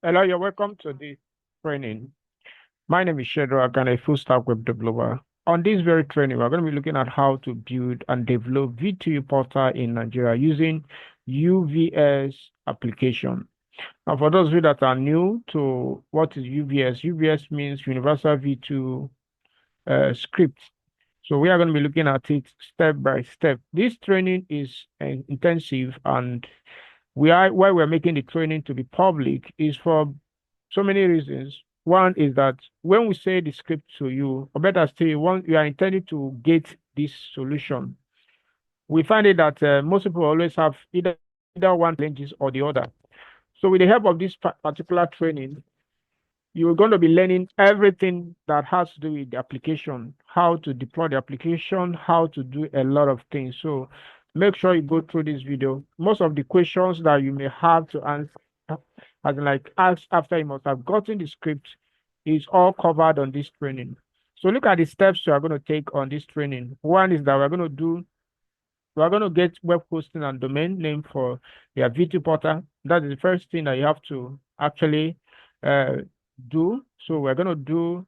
Hello, you're welcome to this training. My name is Shedrack and a full stack web developer. On this very training, we're going to be looking at how to build and develop VTU portal in Nigeria using UVS application. And for those of you that are new to what is UVS, UVS means Universal V2 Script. So we are going to be looking at it step by step. This training is intensive, and why we're making the training to be public is for so many reasons. One is that when we say the script to you, or better still, one you are intending to get this solution. We find it that most people always have either one challenges or the other. So with the help of this particular training, you're going to be learning everything that has to do with the application, how to deploy the application, how to do a lot of things. So make sure you go through this video. Most of the questions that you may have to answer, as in like ask after you must have gotten the script, is all covered on this training. So look at the steps you are going to take on this training. One is that we're going to get web hosting and domain name for your VT portal. That is the first thing that you have to actually uh, do. So we're going to do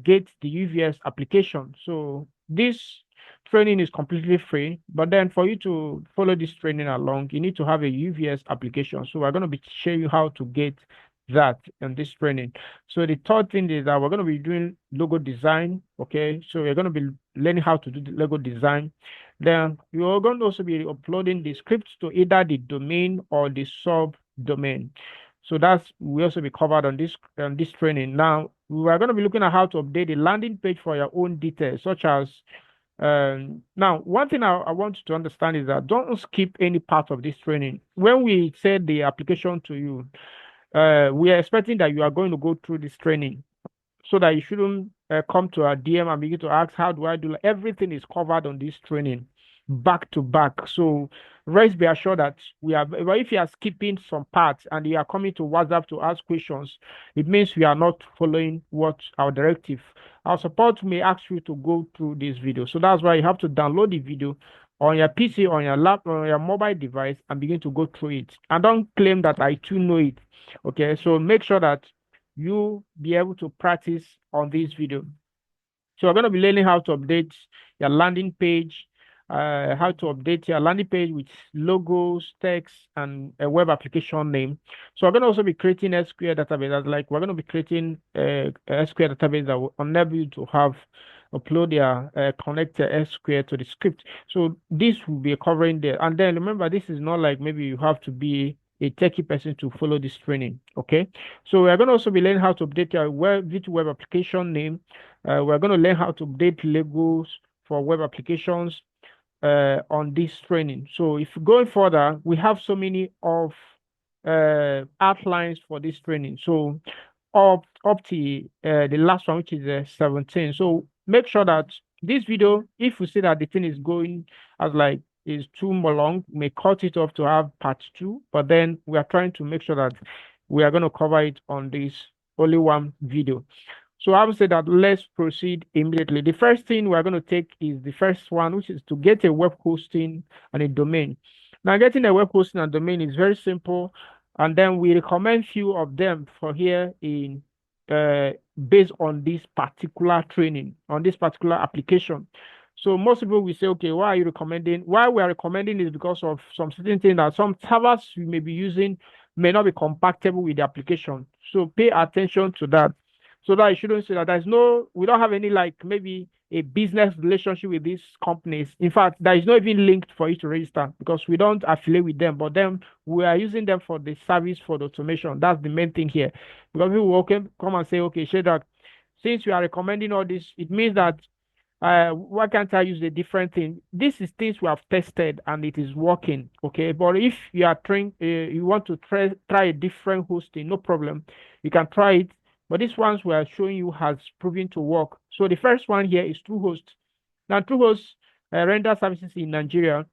get the UVS application. So this training is completely free, but then for you to follow this training along, you need to have a UVS application. So we're going to be showing you how to get that in this training. So the third thing is that we're going to be doing logo design. Okay, so we're going to be learning how to do the logo design. Then you're going to also be uploading the scripts to either the domain or the subdomain. So that's we also be covered on this training. Now we are going to be looking at how to update the landing page for your own details, such as now one thing I want you to understand is that don't skip any part of this training. When we send the application to you, we are expecting that you are going to go through this training so that you shouldn't come to our DM and begin to ask, how do I do? Everything is covered on this training back to back. So rest be assured that we are, but if you are skipping some parts and you are coming to WhatsApp to ask questions, it means we are not following what our directive. Our support may ask you to go through this video. So that's why you have to download the video on your PC, on your laptop, on your mobile device, and begin to go through it. And don't claim that I too know it. Okay, so make sure that you be able to practice on this video. So we're going to be learning how to update your landing page, how to update your landing page with logos, text, and a web application name. So we're going to also be creating SQL database. That's like we're going to be creating a SQL database that will enable you to have upload your connect your SQL to the script. So this will be covering there. And then remember, this is not like maybe you have to be a techie person to follow this training. Okay. So we're going to also be learning how to update your web application name. We're going to learn how to update labels for web applications on this training. So if going further, we have so many of outlines for this training. So up to the last one, which is 17. So make sure that this video, if we see that the thing is going as like is too long, may cut it off to have part two. But then we are trying to make sure that we are going to cover it on this only one video. So I would say that let's proceed immediately. The first thing we're going to take is the first one, which is to get a web hosting and a domain. Now, getting a web hosting and domain is very simple, and then we recommend few of them for here in based on this particular training, on this particular application. So most people will say, okay, why are you recommending? Why we are recommending is because of some certain things that some servers you may be using may not be compatible with the application. So pay attention to that so that I shouldn't say that we don't have any like maybe a business relationship with these companies. In fact, there is not even linked for you to register because we don't affiliate with them, but then we are using them for the service for the automation. That's the main thing here. Because people will come and say, okay, Shedak, since you are recommending all this, it means that why can't I use a different thing? This is things we have tested and it is working. Okay, but if you are trying, you want to try a different hosting, no problem, you can try it. But these ones we are showing you has proven to work. So the first one here is TrueHost. Now TrueHost render services in Nigeria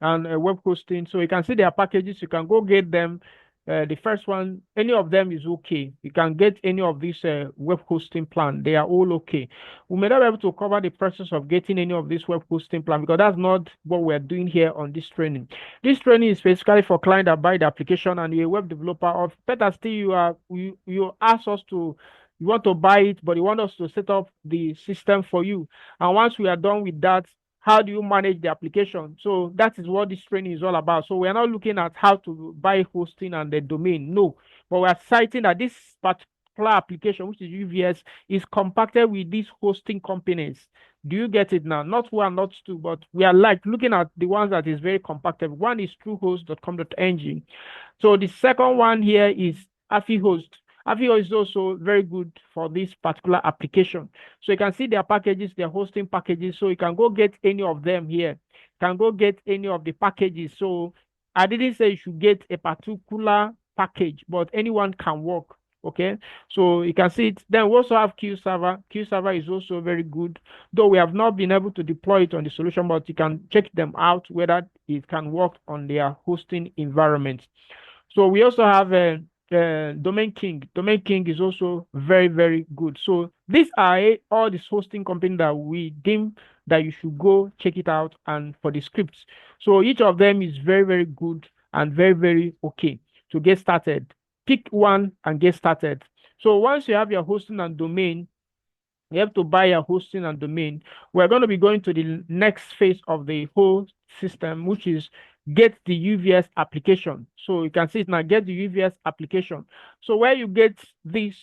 and web hosting. So you can see their packages. You can go get them The first one, any of them is okay. You can get any of these web hosting plan. They are all okay. We may not be able to cover the process of getting any of this web hosting plan because that's not what we're doing here on this training. This training is basically for clients that buy the application and you're a web developer, or better still, you ask us to, you want to buy it, but you want us to set up the system for you. And once we are done with that, how do you manage the application? So that is what this training is all about. So we're not looking at how to buy hosting and the domain, no, but we're citing that this particular application, which is UVS, is compacted with these hosting companies. Do you get it now? Not one, not two, but we are like looking at the ones that is very compacted. One is truehost.com.ng. So the second one here is AfiHost. AfiHost is also very good for this particular application. So you can see their packages, their hosting packages. So you can go get any of them here. You can go get any of the packages. So I didn't say you should get a particular package, but anyone can work. Okay, so you can see it. Then we also have QServer. QServer is also very good, though we have not been able to deploy it on the solution, but you can check them out whether it can work on their hosting environment. So we also have Domain King. Domain King is also very, very good. So these are all these hosting companies that we deem that you should go check it out and for the scripts. So each of them is very, very good and very, very okay to get started. Pick one and get started. So once you have your hosting and domain, you have to buy a hosting and domain. We're going to be going to the next phase of the whole system, which is get the UVS application. So you can see it now, get the UVS application. So where you get this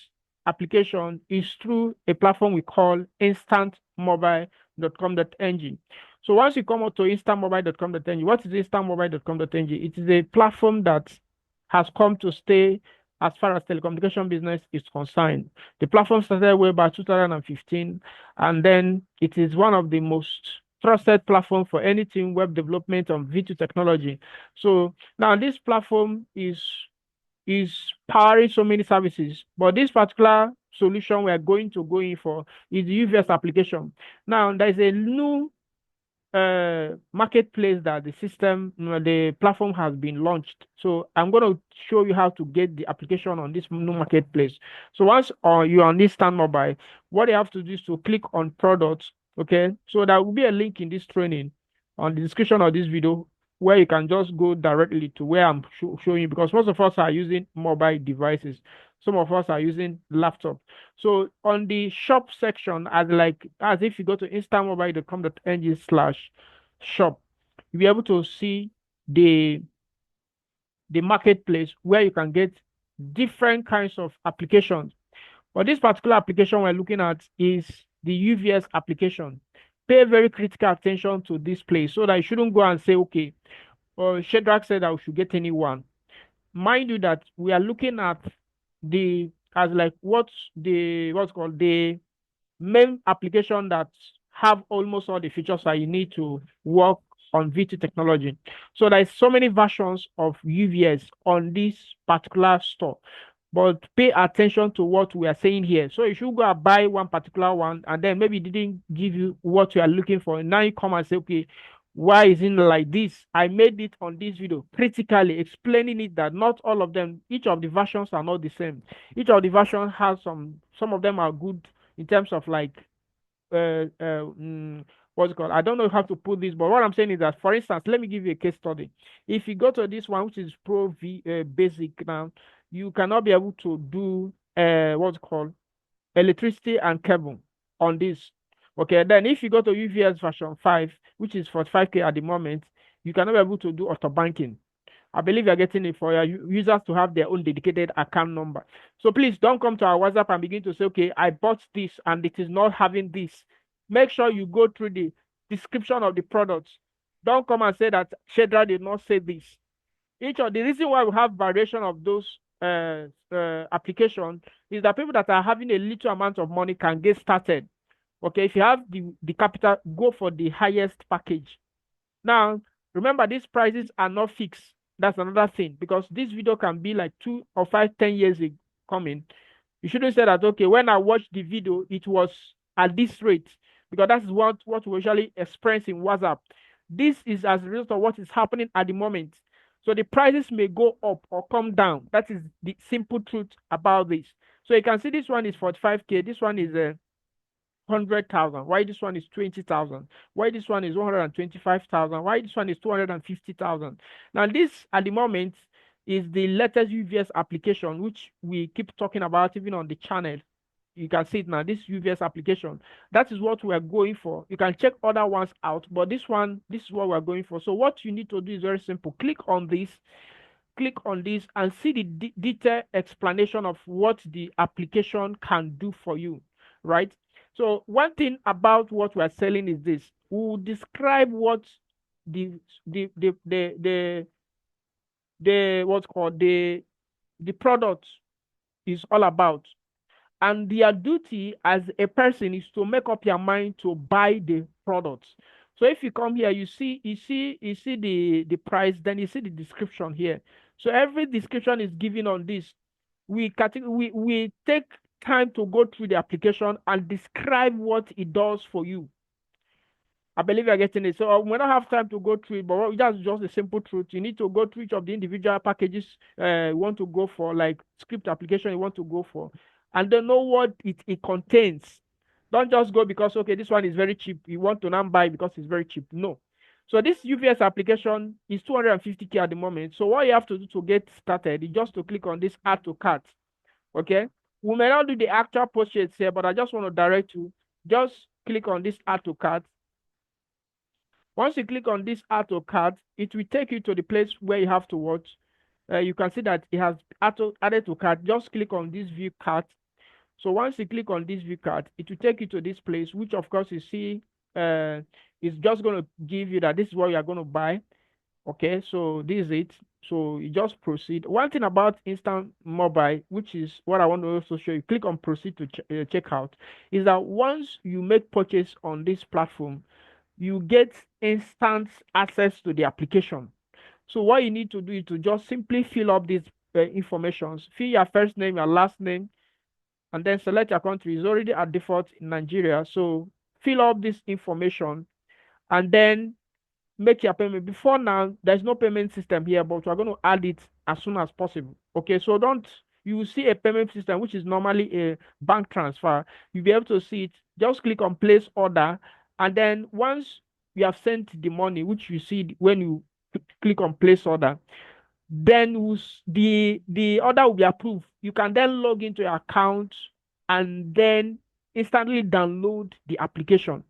application is through a platform we call instantmobile.com.ng. So once you come out to instantmobile.com.ng, what is instantmobile.com.ng? It is a platform that has come to stay as far as telecommunication business is concerned. The platform started way back 2015, and then it is one of the most trusted platform for anything web development on V2 technology. So now this platform is powering so many services, but this particular solution we are going to go in for is the UVS application. Now there's a new marketplace that the platform has been launched. So I'm going to show you how to get the application on this new marketplace. So once you're on this Stand Mobile, what you have to do is to click on products. Okay, so there will be a link in this training on the description of this video where you can just go directly to where I'm showing you, because most of us are using mobile devices. Some of us are using laptop. So on the shop section, as if you go to instantmobile.com.ng/shop, you'll be able to see the marketplace where you can get different kinds of applications. But this particular application we're looking at is the UVS application. Pay very critical attention to this place so that you shouldn't go and say, okay, Shedrack said I should get anyone. Mind you that we are looking at what's called the main application that have almost all the features that you need to work on V2 technology. So there's so many versions of UVS on this particular store, but pay attention to what we are saying here. So you should go and buy one particular one, and then maybe it didn't give you what you are looking for. And now you come and say, okay, why is it like this? I made it on this video critically explaining it that not all of them, each of the versions are not the same. Each of the versions has some of them are good in terms of what's it called? I don't know how to put this, but what I'm saying is that, for instance, let me give you a case study. If you go to this one, which is Pro V Basic now, you cannot be able to do what's called electricity and cable on this. Okay, then if you go to UVS version 5, which is 45K at the moment, you cannot be able to do auto banking. I believe you're getting it for your users to have their own dedicated account number. So please don't come to our WhatsApp and begin to say, okay, I bought this and it is not having this. Make sure you go through the description of the products. Don't come and say that Shedra did not say this. The reason why we have variation of those applications is that people that are having a little amount of money can get started. Okay, if you have the capital, go for the highest package. Now, remember, these prices are not fixed. That's another thing, because this video can be like 2 or 5, 10 years coming. You shouldn't say that, okay, when I watched the video, it was at this rate, because that's what we usually express in WhatsApp. This is as a result of what is happening at the moment. So the prices may go up or come down. That is the simple truth about this. So you can see this one is 45K, this one is 100,000. Why this one is 20,000? Why this one is 125,000? Why this one is 250,000? Now, this at the moment is the latest UVS application, which we keep talking about even on the channel. You can see it now. This UVS application, that is what we are going for. You can check other ones out, but this one, this is what we are going for. So what you need to do is very simple. Click on this and see the detailed explanation of what the application can do for you, right? So one thing about what we are selling is this: we will describe what the the the the the, the what's called the product is all about, and their duty as a person is to make up your mind to buy the products. So if you come here, you see the price, then you see the description here. So every description is given on this. We take time to go through the application and describe what it does for you. I believe you're getting it. So we don't have time to go through it, but that's just the simple truth. You need to go through each of the individual packages you want to go for, like script application you want to go for, and then know what it contains. Don't just go because, okay, this one is very cheap. You want to now buy because it's very cheap. No. So this UVS application is 250K at the moment. So what you have to do to get started is just to click on this add to cart. Okay. We may not do the actual purchase here, but I just want to direct you. Just click on this add to cart. Once you click on this add to cart, it will take you to the place where you have to watch. You can see that it has added to cart. Just click on this view cart. So once you click on this view cart, it will take you to this place, which of course you see is just going to give you that this is what you are going to buy. Okay, so this is it. So you just proceed. One thing about instant mobile, which is what I want to also show you, click on proceed to check out, is that once you make purchase on this platform, you get instant access to the application. So what you need to do is to just simply fill up these informations. Fill your first name, your last name, and then select your country. It's already at default in Nigeria. So fill up this information and then make your payment. Before now, there's no payment system here, but we're going to add it as soon as possible. Okay, so you will see a payment system, which is normally a bank transfer. You'll be able to see it. Just click on place order. And then once you have sent the money, which you see when you click on place order, then the order will be approved. You can then log into your account and then instantly download the application.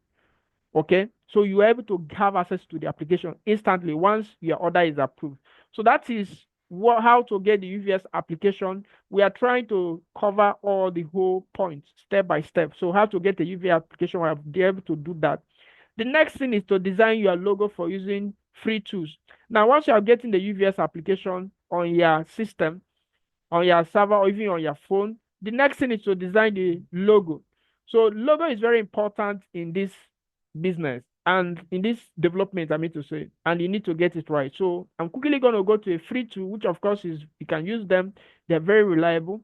Okay, so you are able to have access to the application instantly once your order is approved. So that is how to get the UVS application. We are trying to cover all the whole points step by step. So how to get the UVS application, we have been able to do that. The next thing is to design your logo for using free tools. Now, once you are getting the UVS application on your system, on your server, or even on your phone, the next thing is to design the logo. So logo is very important in this business and in this development, I mean to say, and you need to get it right. So I'm quickly going to go to a free tool, which of course is, you can use them. They're very reliable,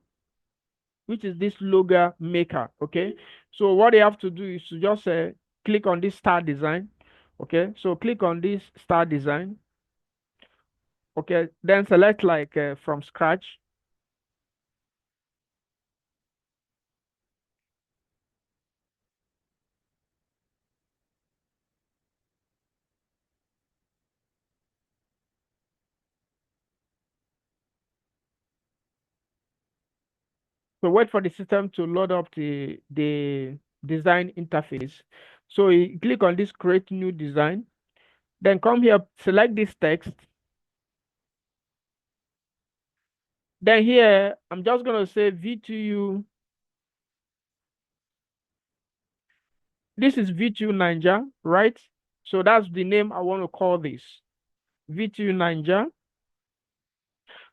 which is this logo maker. Okay, so what you have to do is to just click on this star design. Okay, so click on this star design. Okay, then select like from scratch. So wait for the system to load up the design interface. So you click on this create new design, then come here, select this text. Then here, I'm just going to say VTU. This is VTU Niger, right? So that's the name I want to call this, VTU Niger.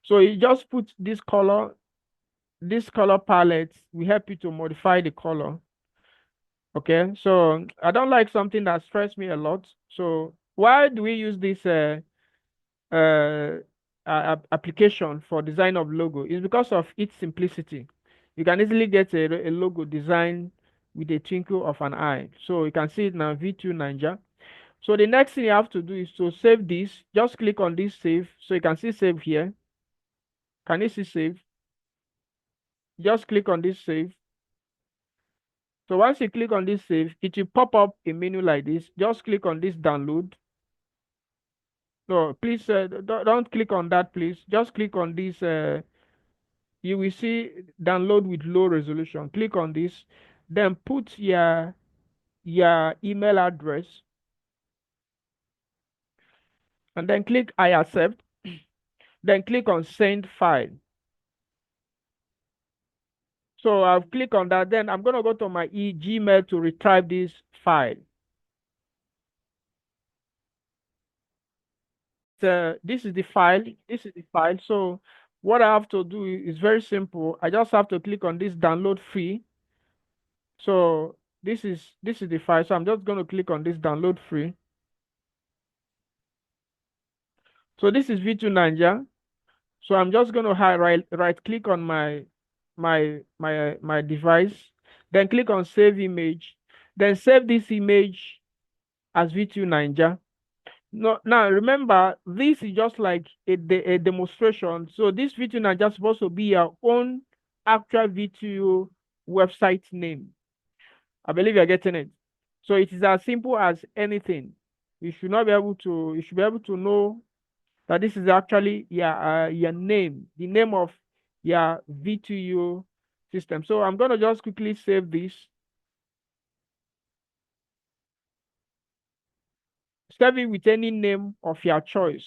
So you just put this color palette. We help you to modify the color. Okay, so I don't like something that stress me a lot. So why do we use this application for design of logo? Is because of its simplicity. You can easily get a logo design with a twinkle of an eye. So you can see it now, V2 Niger. So the next thing you have to do is to save this. Just click on this save. So you can see save here. Can you see save? Just click on this save. So once you click on this save, it will pop up a menu like this. Just click on this download. No, please don't click on that, please. Just click on this. You will see download with low resolution. Click on this. Then put your email address and then click I accept. Then click on send file. So I'll click on that. Then I'm going to go to my Gmail to retrieve this file. This is the file. This is the file. So what I have to do is very simple. I just have to click on this download free. So this is the file. So I'm just going to click on this download free. So this is V2 Niger. So I'm just going to right click on my device, then click on save image, then save this image as V2 Niger. No, now remember, this is just like a demonstration. So this V2 Niger is supposed to be your own actual VTU website name. I believe you're getting it. So it is as simple as anything. You should be able to know that this is actually your name, the name of your VTU system. So I'm gonna just quickly save this. Save it with any name of your choice.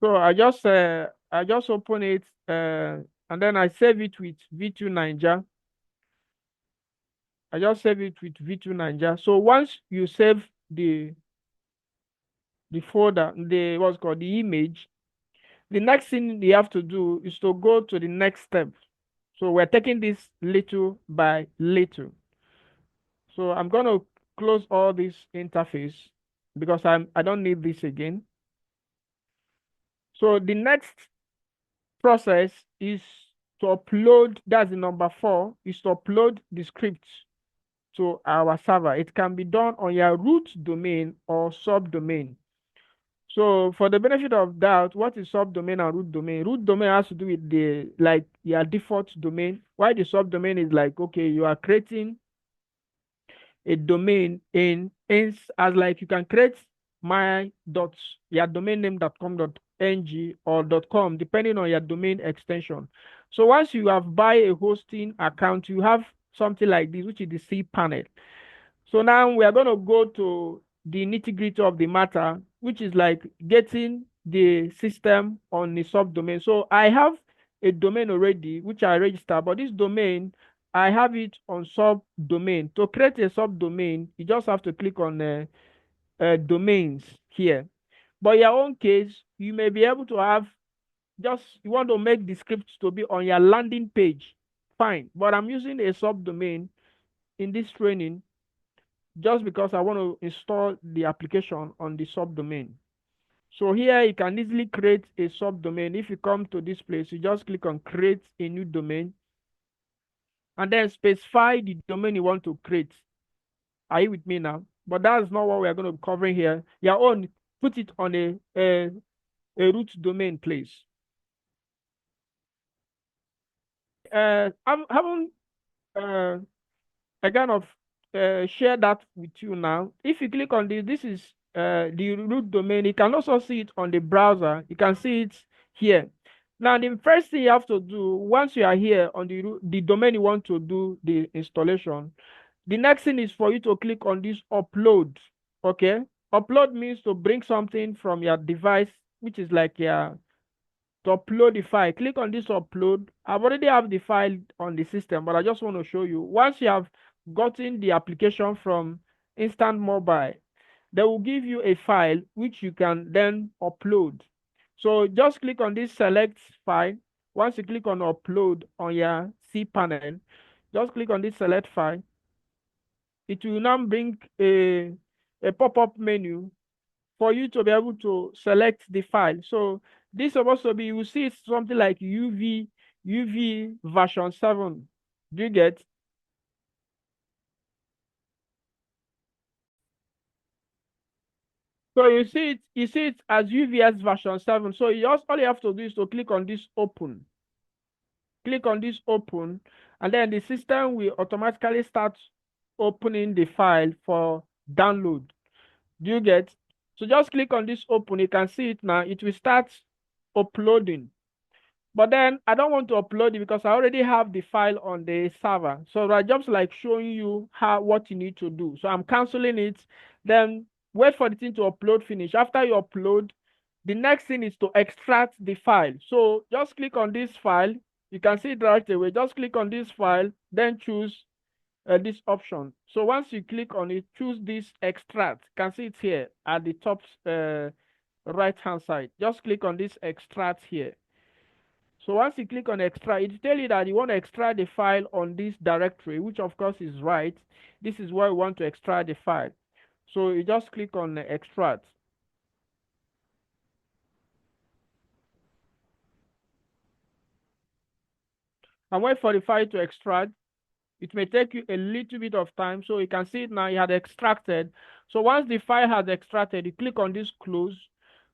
So I just open it and then I save it with V2 Niger. I just save it with V2 Niger. So once you save the folder, the what's called the image, the next thing you have to do is to go to the next step. So we're taking this little by little. So I'm going to close all this interface because I don't need this again. So the next process is to upload, that's the number 4, is to upload the script to our server. It can be done on your root domain or subdomain. So for the benefit of doubt, what is subdomain and root domain? Root domain has to do with the like your default domain, while the subdomain is like, okay, you are creating a domain in as like you can create my dot your domain name .com.ng or .com depending on your domain extension. So once you have buy a hosting account, you have something like this, which is the cPanel. So now we are going to go to the nitty-gritty of the matter, which is like getting the system on the subdomain. So I have a domain already, which I registered, but this domain, I have it on subdomain. To create a subdomain, you just have to click on domains here. But in your own case, you may be able to have you want to make the script to be on your landing page. Fine. But I'm using a subdomain in this training just because I want to install the application on the subdomain. So here you can easily create a subdomain. If you come to this place, you just click on create a new domain and then specify the domain you want to create. Are you with me now? But that's not what we're going to be covering here. Your own, put it on a root domain, please. I haven't I kind of share that with you now. If you click on this is the root domain. You can also see it on the browser. You can see it here. Now, the first thing you have to do once you are here on the domain you want to do the installation, the next thing is for you to click on this upload. Okay, upload means to bring something from your device, which is like your to upload the file. Click on this upload. I've already have the file on the system, but I just want to show you. Once you have gotten the application from Instant Mobile, they will give you a file which you can then upload. So just click on this select file. Once you click on upload on your cPanel, just click on this select file. It will now bring a pop-up menu for you to be able to select the file. So this is supposed to be, you will see it's something like UV version 7. Do you get? So you see it as UVS version 7. So you just all you have to do is to click on this open. Click on this open, and then the system will automatically start opening the file for download. Do you get? So just click on this open. You can see it now. It will start uploading. But then I don't want to upload it because I already have the file on the server. So I just like showing you what you need to do. So I'm canceling it. Then wait for the thing to upload finish. After you upload, the next thing is to extract the file. So just click on this file. You can see it right away. Just click on this file, then choose this option. So once you click on it, choose this extract. You can see it here at the top right hand side. Just click on this extract here. So once you click on extract, it tell you that you want to extract the file on this directory, which of course is right. This is where we want to extract the file. So you just click on extract. And wait for the file to extract. It may take you a little bit of time. So you can see it now, it had extracted. So once the file has extracted, you click on this close.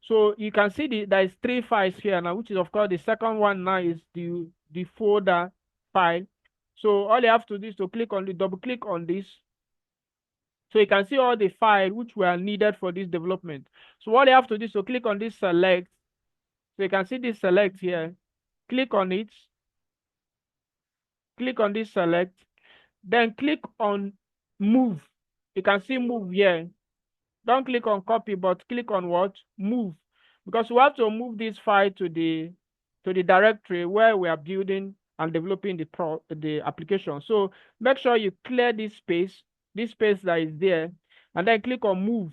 So you can see there is 3 files here now, which is of course the second one now is the folder file. So all you have to do is to click on the double click on this. So you can see all the files which were needed for this development. So what you have to do is to click on this select. So you can see this select here. Click on it. Click on this select. Then click on move. You can see move here. Don't click on copy, but click on what? Move. Because we have to move this file to the directory where we are building and developing the application. So make sure you clear this space that is there, and then click on move.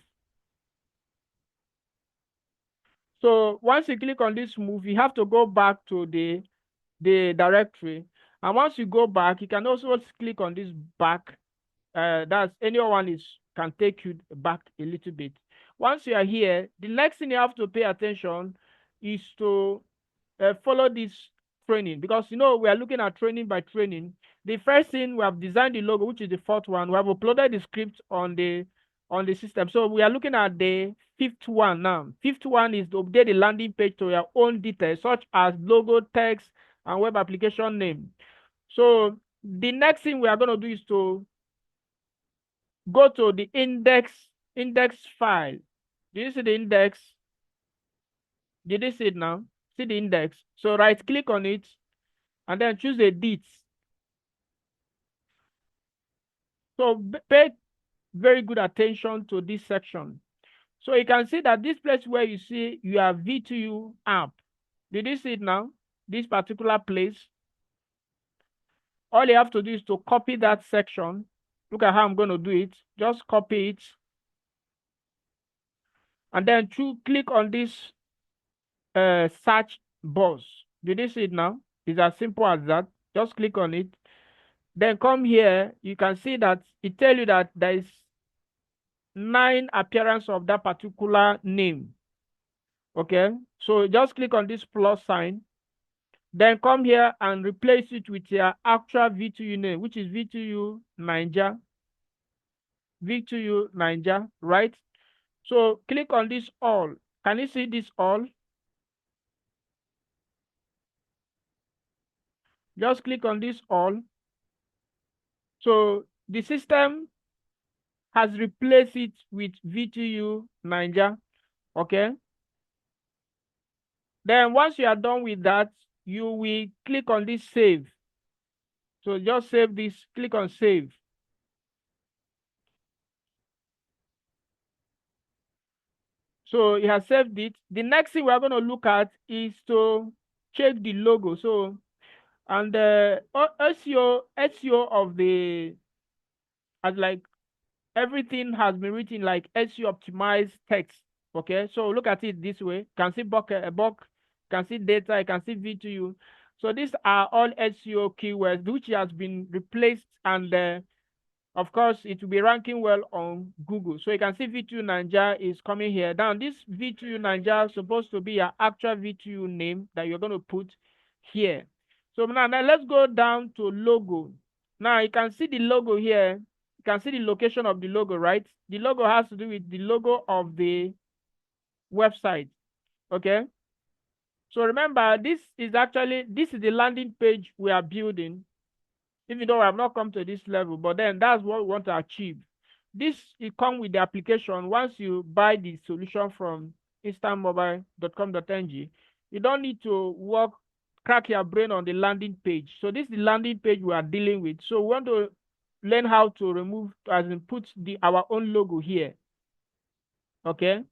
So once you click on this move, you have to go back to the directory. And once you go back, you can also click on this back. That's anyone can take you back a little bit. Once you are here, the next thing you have to pay attention is to follow this training, because we are looking at training by training. The first thing, we have designed the logo, which is the fourth one. We have uploaded the script on the system. So we are looking at the fifth one now. Fifth one is to update the landing page to your own details, such as logo, text, and web application name. So the next thing we are going to do is to go to the index file. Do you see the index? Did you see it now? See the index. So right click on it and then choose the dates. So pay very good attention to this section. So you can see that this place where you see your VTU app. Did you see it now? This particular place. All you have to do is to copy that section. Look at how I'm going to do it. Just copy it. And then click on this search box. Did you see it now? It's as simple as that. Just click on it. Then come here. You can see that it tells you that there is 9 appearance of that particular name. Okay. So just click on this plus sign. Then come here and replace it with your actual VTU name, which is VTU Niger. VTU Niger, right? So click on this all. Can you see this all? Just click on this all. So the system has replaced it with VTU Niger. Okay. Then once you are done with that, you will click on this save. So just save this, click on save. So it has saved it. The next thing we're going to look at is to check the logo. So, and the SEO of the, as like everything has been written like SEO optimized text. Okay, so look at it this way. You can see bulk, can see data, you can see VTU. So these are all SEO keywords which has been replaced and of course, it will be ranking well on Google. So you can see VTU Nigeria is coming here. Now, this VTU Nigeria is supposed to be your actual VTU name that you're going to put here. So now let's go down to logo. Now, you can see the logo here. You can see the location of the logo, right? The logo has to do with the logo of the website, okay? So remember, this is the landing page we are building, even though I have not come to this level, but then that's what we want to achieve. This will come with the application. Once you buy the solution from instantmobile.com.ng, you don't need to crack your brain on the landing page. So this is the landing page we are dealing with. So we want to learn how to remove, as in put our own logo here. Okay,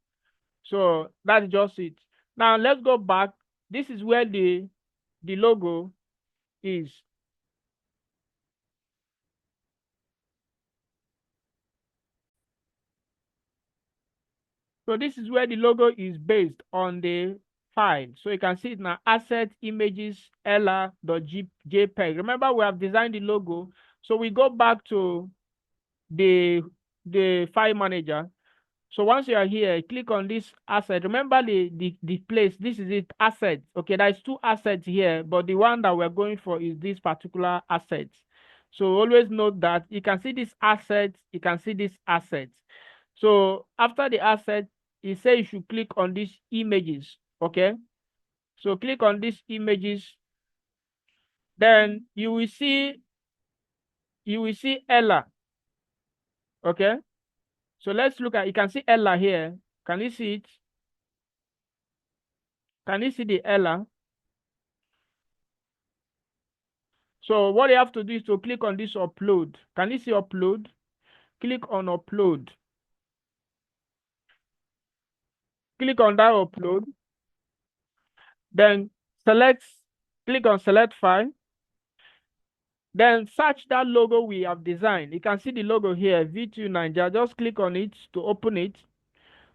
so that's just it. Now let's go back. This is where the logo is. So this is where the logo is based on the file. So you can see it now, asset images LR.jpg. Remember, we have designed the logo. So we go back to the file manager. So once you are here, click on this asset. Remember the place. This is it, assets. Okay, there's two assets here, but the one that we're going for is this particular asset. So always note that you can see this asset, you can see this asset. So after the asset, it says you should click on these images. Okay, so click on these images. Then you will see Ella. Okay, so let's look at, you can see Ella here. Can you see it? Can you see the Ella? So what you have to do is to click on this upload. Can you see upload? Click on upload. Click on that upload. Then click on select file. Then search that logo we have designed. You can see the logo here, VTU Nigeria. Just click on it to open it.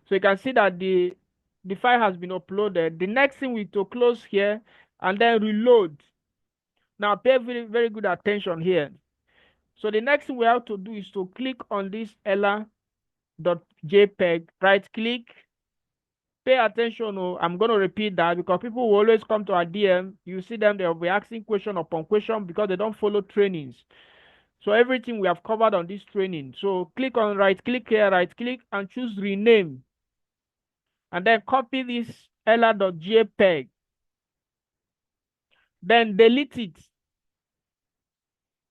So you can see that the file has been uploaded. The next thing we to close here and then reload. Now pay very, very good attention here. So the next thing we have to do is to click on this ella.jpg, right click. Pay attention. Oh, I'm going to repeat that because people will always come to our DM. You see them, they'll be asking question upon question because they don't follow trainings. So everything we have covered on this training. So click on right click here, right click and choose rename. And then copy this ella.jpg. Then delete it.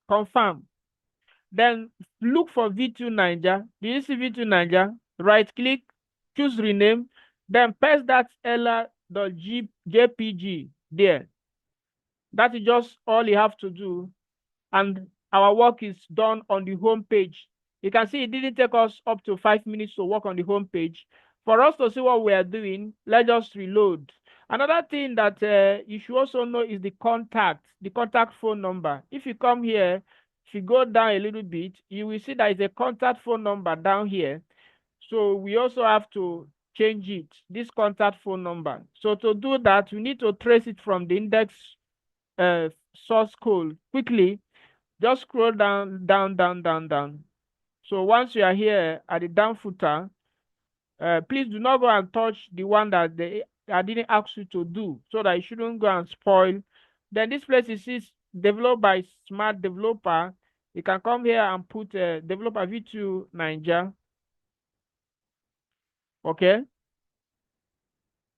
Confirm. Then look for VTU Nigeria. Do you see VTU Nigeria? Right click, choose rename, then paste that ella.jpg there. That is just all you have to do, and our work is done on the home page. You can see it didn't take us up to 5 minutes to work on the home page. For us to see what we are doing, let's just reload. Another thing that you should also know is the contact phone number. If you come here, if you go down a little bit, you will see there is a contact phone number down here. So we also have to change it, this contact phone number. So to do that, we need to trace it from the index source code. Quickly, just scroll down. So once you are here at the down footer, please do not go and touch the one that I didn't ask you to do, so that you shouldn't go and spoil. Then this place is developed by smart developer. You can come here and put developer VTU Nigeria. Okay.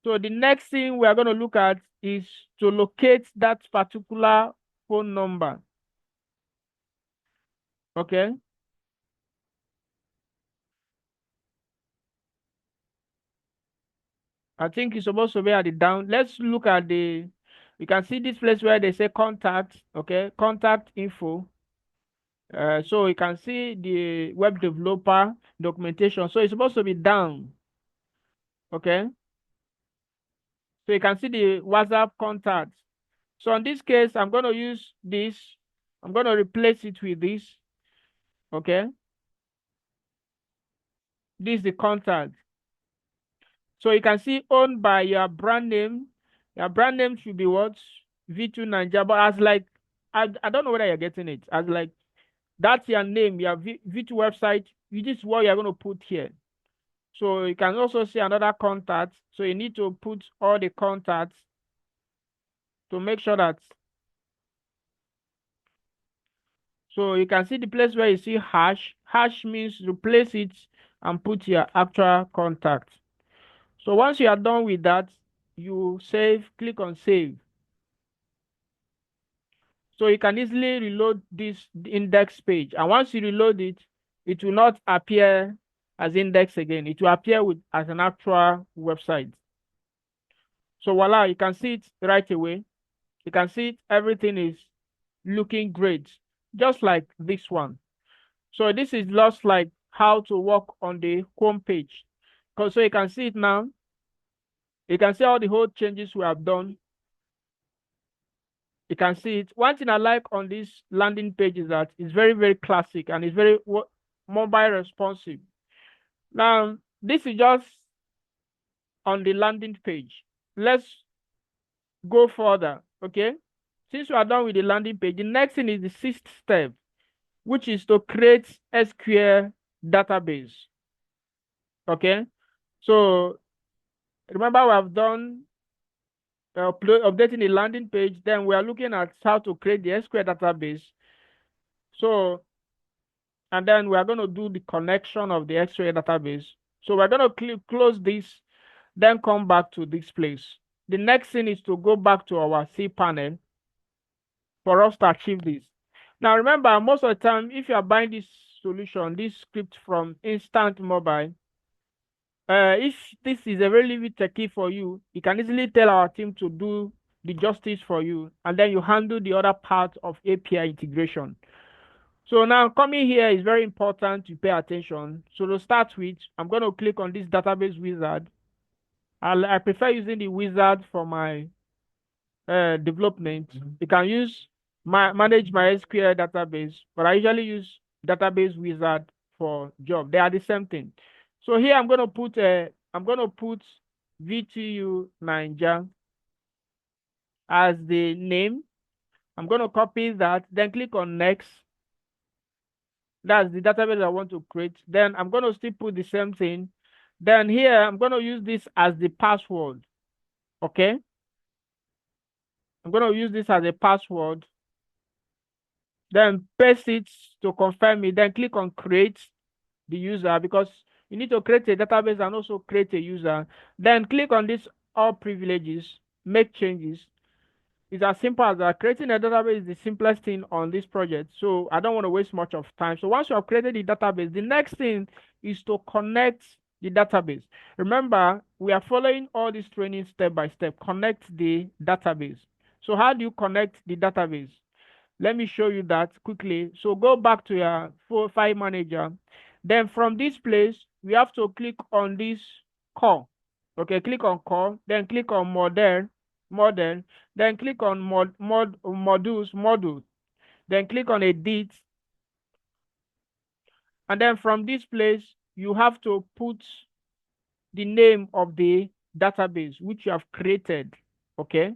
So the next thing we are going to look at is to locate that particular phone number. Okay. I think it's supposed to be at the down. Let's look at you can see this place where they say contact, okay, contact info. So you can see the web developer documentation. So it's supposed to be down, okay. So you can see the WhatsApp contact. So in this case, I'm going to use this. I'm going to replace it with this, okay. This is the contact. So you can see owned by your brand name. Your brand name should be what? VTU Nigeria. But as like, I don't know whether you're getting it. As like That's your name, your V2 website. This is what you're going to put here. So you can also see another contact. So you need to put all the contacts to make sure that. So you can see the place where you see hash. Hash means replace it and put your actual contact. So once you are done with that, you save, click on save. So you can easily reload this index page. And once you reload it, it will not appear as index again. It will appear as an actual website. So voila, you can see it right away. You can see it, everything is looking great, just like this one. So this is just like how to work on the home page. So you can see it now. You can see all the whole changes we have done. You can see it. One thing I like on this landing page is that it's very, very classic and it's very mobile responsive. Now, this is just on the landing page. Let's go further, okay? Since we are done with the landing page, the next thing is the sixth step, which is to create SQL database, okay? So remember we have done updating the landing page, then we are looking at how to create the SQL database. So, and then we are going to do the connection of the SQL database. So we're going to close this, then come back to this place. The next thing is to go back to our cPanel for us to achieve this. Now remember, most of the time, if you are buying this solution, this script from Instant Mobile, if this is a really bit tricky for you, you can easily tell our team to do the justice for you, and then you handle the other part of API integration. So now coming here is very important to pay attention. So to start with, I'm going to click on this database wizard. I prefer using the wizard for my development. You can use manage my SQL database, but I usually use database wizard for job. They are the same thing. So here I'm going to put VTU Niger as the name. I'm going to copy that, then click on next. That's the database I want to create. Then I'm going to still put the same thing. Then here I'm going to use this as the password. Okay. I'm going to use this as a password. Then paste it to confirm it. Then click on create the user, because you need to create a database and also create a user. Then click on this all privileges, make changes. It's as simple as that. Creating a database is the simplest thing on this project. So I don't want to waste much of time. So once you have created the database, the next thing is to connect the database. Remember, we are following all this training step by step. Connect the database. So how do you connect the database? Let me show you that quickly. So go back to your file manager. Then from this place, we have to click on this core. Okay, click on core, then click on model, then click on module, then click on edit. And then from this place, you have to put the name of the database which you have created. Okay,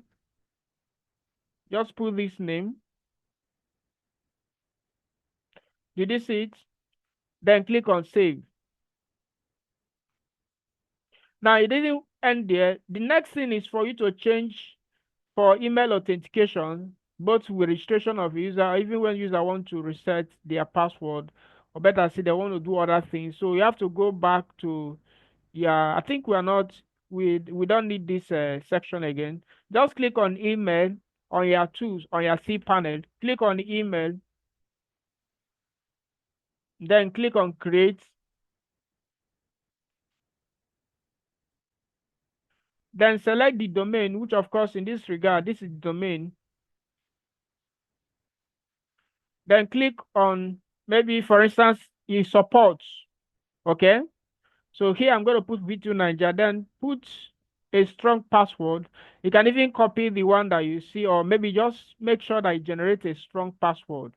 just put this name. Did you see it? Then click on save. Now it didn't end there. The next thing is for you to change for email authentication, both with registration of user, even when user want to reset their password, or better say they want to do other things. So you have to go back to, yeah, I think we don't need this section again. Just click on email on your tools, on your cPanel, click on email, then click on create. Then select the domain, which of course in this regard, this is domain. Then click on, maybe for instance, it supports. Okay. So here I'm going to put VTU Niger, then put a strong password. You can even copy the one that you see, or maybe just make sure that it generates a strong password.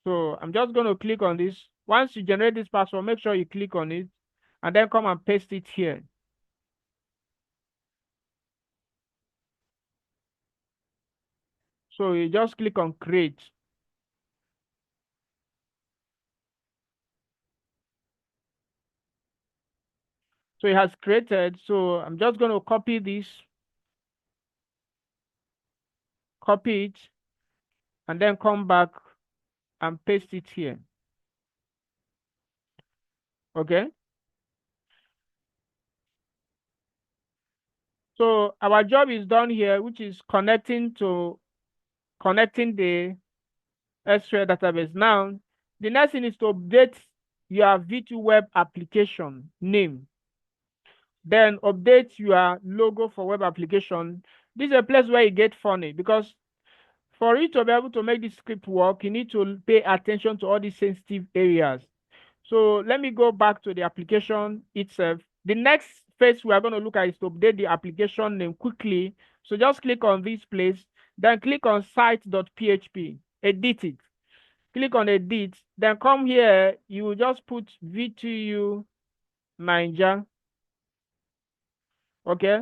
So I'm just going to click on this. Once you generate this password, make sure you click on it and then come and paste it here. So you just click on create. So it has created. So I'm just going to copy this, copy it, and then come back and paste it here. Okay. So our job is done here, which is connecting the SQL database. Now, the next thing is to update your V2 web application name. Then update your logo for web application. This is a place where you get funny, because for you to be able to make this script work, you need to pay attention to all these sensitive areas. So let me go back to the application itself. The next phase we are going to look at is to update the application name quickly. So just click on this place, then click on site.php, edit it. Click on edit, then come here, you will just put VTU Niger. Okay,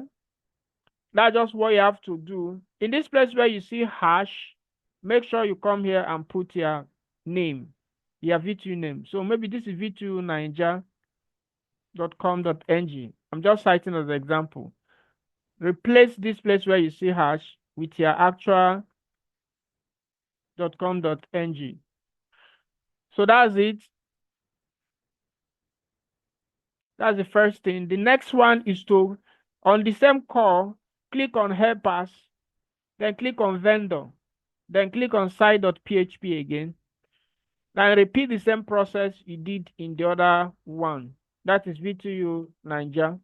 that's just what you have to do. In this place where you see hash, make sure you come here and put your name, your VTU name. So maybe this is vtuniger.com.ng. I'm just citing as an example. Replace this place where you see hash with your actual.com.ng. So that's it. That's the first thing. The next one is to, on the same call, click on helpers, then click on vendor, then click on site.php again. Then repeat the same process you did in the other one. That is VTU Niger.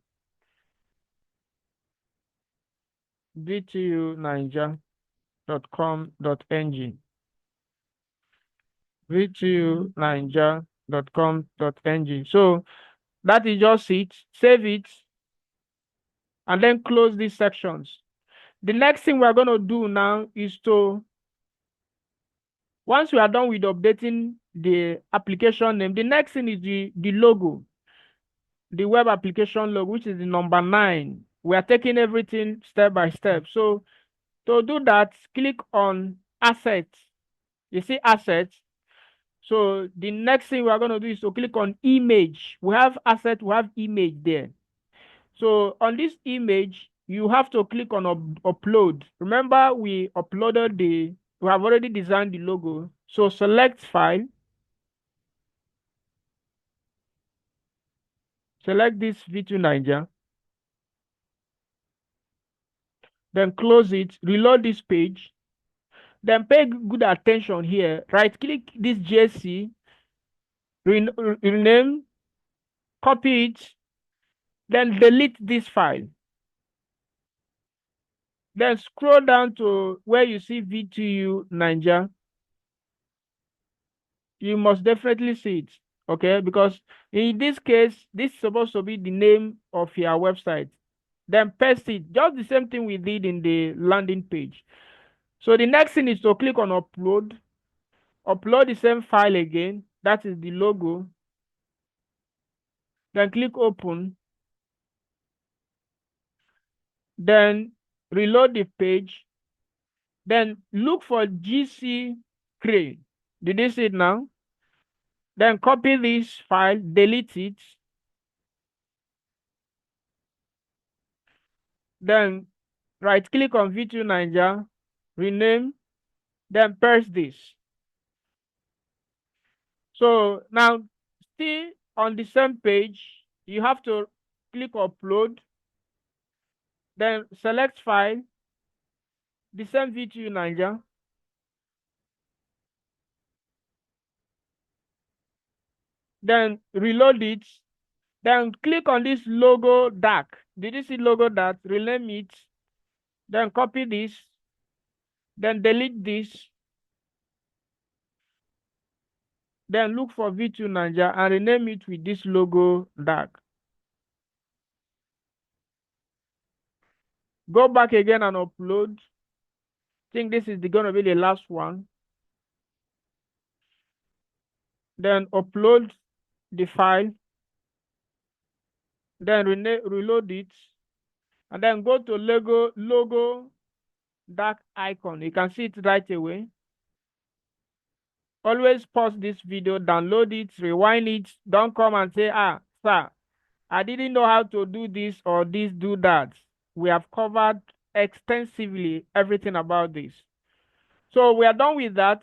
VTUniger.com.ng. VTUniger.com.ng. So that is just it. Save it and then close these sections. The next thing we're going to do now is to, once we are done with updating the application name, the next thing is the logo, the web application logo, which is the number 9. We are taking everything step by step. So to do that, click on assets. You see assets. So the next thing we are going to do is to click on image. We have asset, we have image there. So on this image, you have to click on upload. Remember, we have already designed the logo. So select file. Select this V2 Niger. Then close it, reload this page. Then pay good attention here. Right click this JC, rename, copy it, then delete this file. Then scroll down to where you see VTU Niger. You must definitely see it, okay? Because in this case, this is supposed to be the name of your website. Then paste it, just the same thing we did in the landing page. So the next thing is to click on upload. Upload the same file again, that is the logo. Then click open. Then reload the page. Then look for GC Cray. Did you see it now? Then copy this file, delete it. Then right click on V2 Niger, rename, then paste this. So now still on the same page, you have to click upload, then select file, the same V2 Niger. Then reload it. Then click on this logo dark. Did you see logo dark? Rename it. Then copy this. Then delete this. Then look for V2 Niger and rename it with this logo dark. Go back again and upload. I think this is going to be the last one. Then upload the file. Then reload it. And then go to logo dark icon. You can see it right away. Always pause this video, download it, rewind it. Don't come and say, sir, I didn't know how to do this or this, do that. We have covered extensively everything about this. So we are done with that.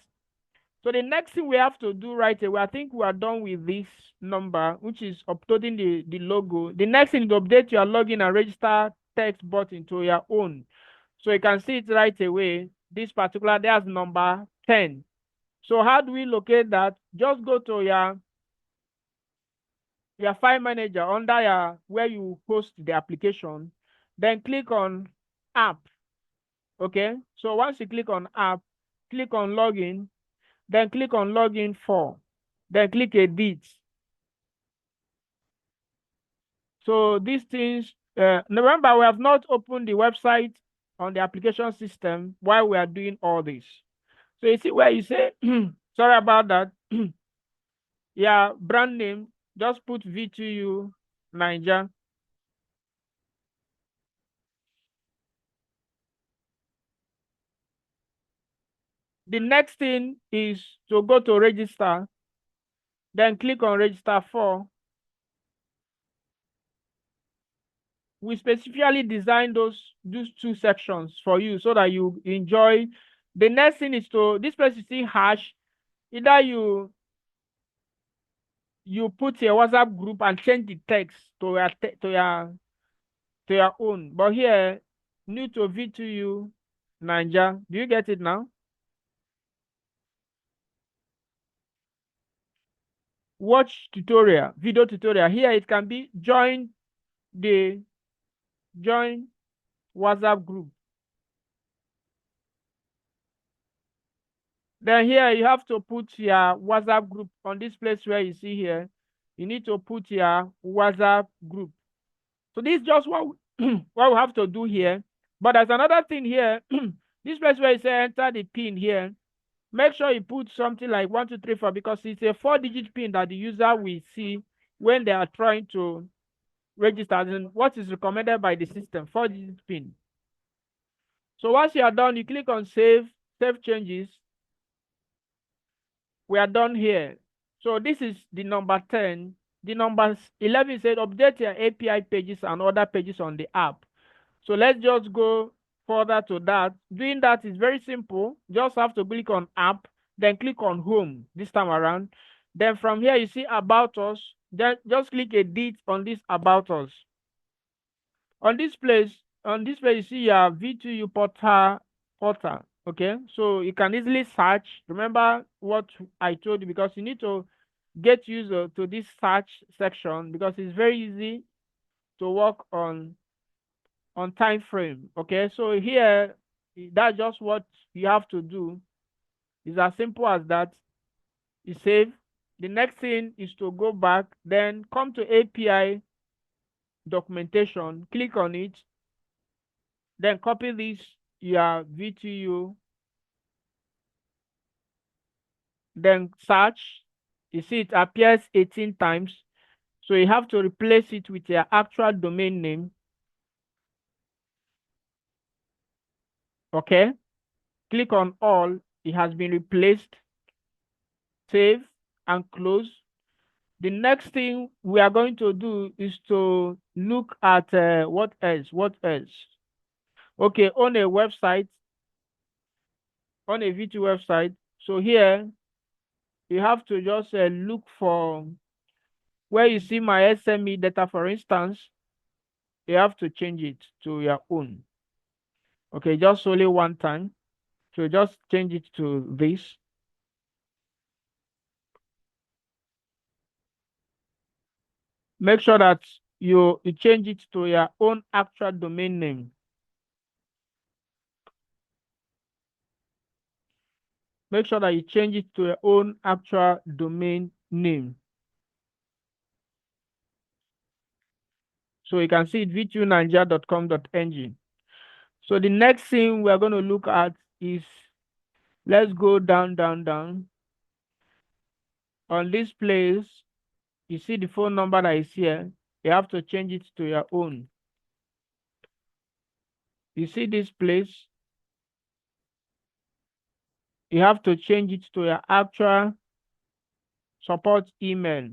So the next thing we have to do right away, I think we are done with this number, which is uploading the logo. The next thing is to update your login and register text button to your own. So you can see it right away. This particular, there's number 10. So how do we locate that? Just go to your file manager under your where you host the application, then click on app. Okay, so once you click on app, click on login, then click on login for, then click edit. So these things, remember, we have not opened the website on the application system while we are doing all this. So you see where you say, sorry about that. Yeah, brand name, just put VTU Niger. The next thing is to go to register, then click on register for. We specifically designed those two sections for you so that you enjoy. The next thing is to this place you see hash. Either you put your WhatsApp group and change the text to your own. But here, new to V2U Niger. Do you get it now? Watch tutorial, video tutorial. Here it can be the join WhatsApp group. Then here you have to put your WhatsApp group on this place where you see here. You need to put your WhatsApp group. So this is just what what we have to do here. But there's another thing here. This place where you say enter the pin here. Make sure you put something like 1234 because it's a 4-digit pin that the user will see when they are trying to register. And what is recommended by the system, 4-digit pin. So once you are done, you click on save changes. We are done here. So this is the number 10. The number 11 said update your API pages and other pages on the app. So let's just go further to that. Doing that is very simple. Just have to click on app, then click on home this time around. Then from here you see about us. Then just click edit on this about us. On this place you see your V2U portal. Okay, so you can easily search. Remember what I told you because you need to get used to this search section because it's very easy to work on time frame. Okay, so here that's just what you have to do. It's as simple as that. You save. The next thing is to go back, then come to API documentation, click on it, then copy this your VTU, then search. You see it appears 18 times, so you have to replace it with your actual domain name. Okay, click on all. It has been replaced. Save and close. The next thing we are going to do is to look at what else. Okay, on a VT website. So here you have to just look for where you see my SME data, for instance. You have to change it to your own. Okay, just only one time. So just change it to this. Make sure that you change it to your own actual domain name. Make sure that you change it to your own actual domain name. So you can see it v2nigeria.com.ng. So the next thing we're going to look at is, let's go down. On this place, you see the phone number that is here. You have to change it to your own. You see this place, you have to change it to your actual support email.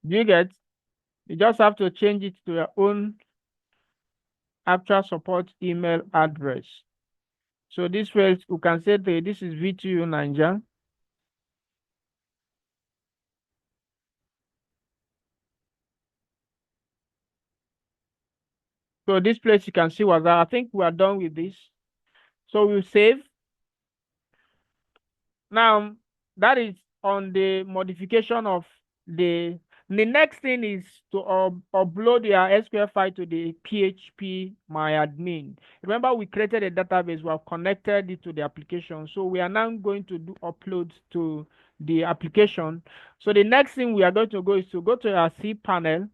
Do you get? You just have to change it to your own actual support email address. So this way we can say that this is VTU Niger. So this place you can see was that. I think we are done with this. So we'll save. Now that is on the modification of the next thing is to upload your SQL file to the PHP myadmin. Remember we created a database, we have connected it to the application. So we are now going to do uploads to the application. So the next thing we are going to go is to go to your C panel.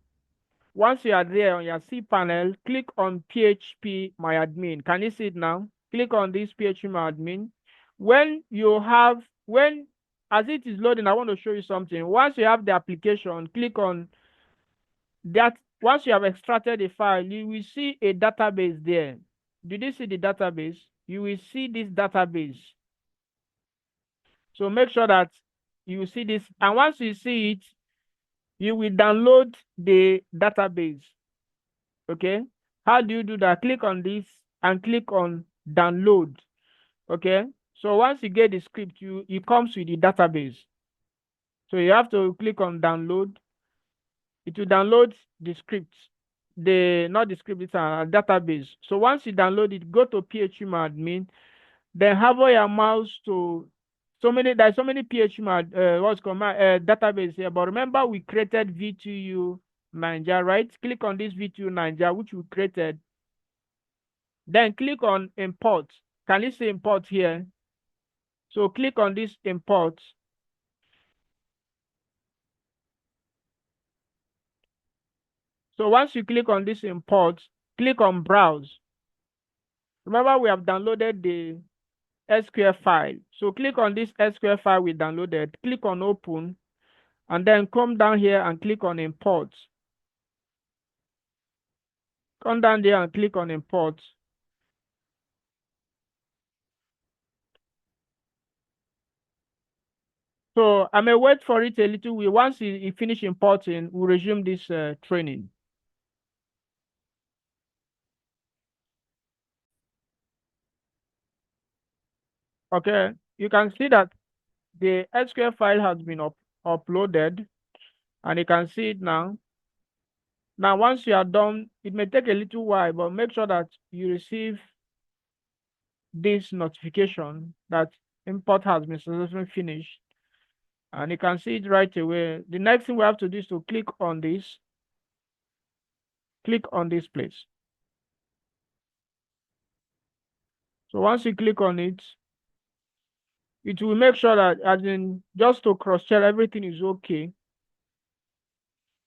Once you are there on your C panel, click on PHP myadmin. Can you see it now? Click on this PHP myadmin. When as it is loading, I want to show you something. Once you have the application, click on that. Once you have extracted the file, you will see a database there. Did you see the database? You will see this database. So make sure that you see this. And once you see it, you will download the database. Okay. How do you do that? Click on this and click on download. Okay. So once you get the script, it comes with the database. So you have to click on download. It will download the script. Not the script, it's a database. So once you download it, go to PHP admin, then hover your mouse to there's so many PHP database here. But remember we created VTU Niger, right? Click on this VTU Niger, which we created. Then click on import. Can you see import here? So click on this import. So once you click on this import, click on browse. Remember we have downloaded the SQL file. So click on this SQL file we downloaded, click on open, and then come down here and click on import. Come down there and click on import. So I may wait for it a little bit. Once you finish importing, we'll resume this training. Okay, you can see that the SQL file has been uploaded, and you can see it now. Now, once you are done, it may take a little while, but make sure that you receive this notification that import has been successfully finished. And you can see it right away. The next thing we have to do is to click on this. Click on this place. So once you click on it, it will make sure that, as in, just to cross-check everything is okay.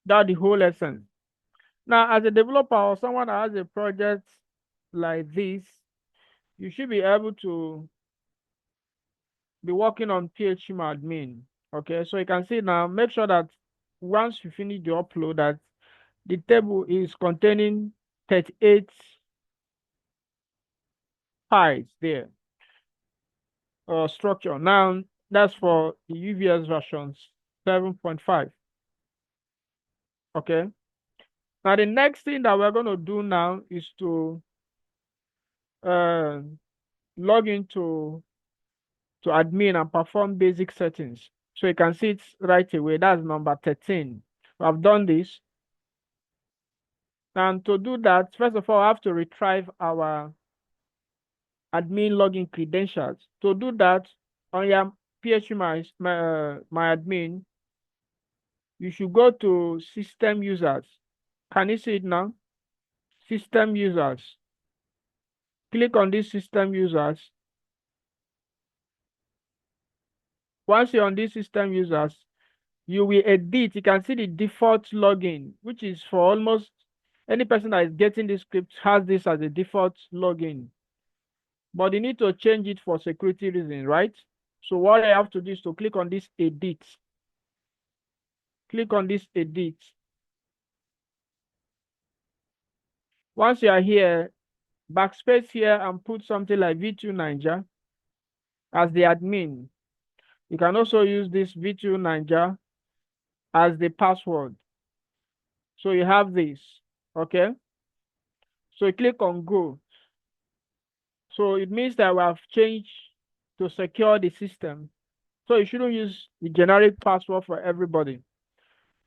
That's the whole essence. Now, as a developer or someone that has a project like this, you should be able to be working on PHP admin. Okay, so you can see now, make sure that once you finish the upload, that the table is containing 38 files there, structure. Now, that's for the UVS versions 7.5. Okay. Now, the next thing that we're going to do now is to uh, log into admin and perform basic settings. So you can see it right away. That's number 13. I've done this. And to do that, first of all, I have to retrieve our admin login credentials. To do that, on your PHP my admin, you should go to system users. Can you see it now? System users. Click on this system users. Once you're on this system users, you will edit. You can see the default login, which is for almost any person that is getting this script has this as a default login. But you need to change it for security reasons, right? So what I have to do is to click on this edit. Click on this edit. Once you are here, backspace here and put something like VTU Niger as the admin. You can also use this VTU Niger as the password. So you have this, okay? So you click on go. So it means that we have changed to secure the system. So you shouldn't use the generic password for everybody.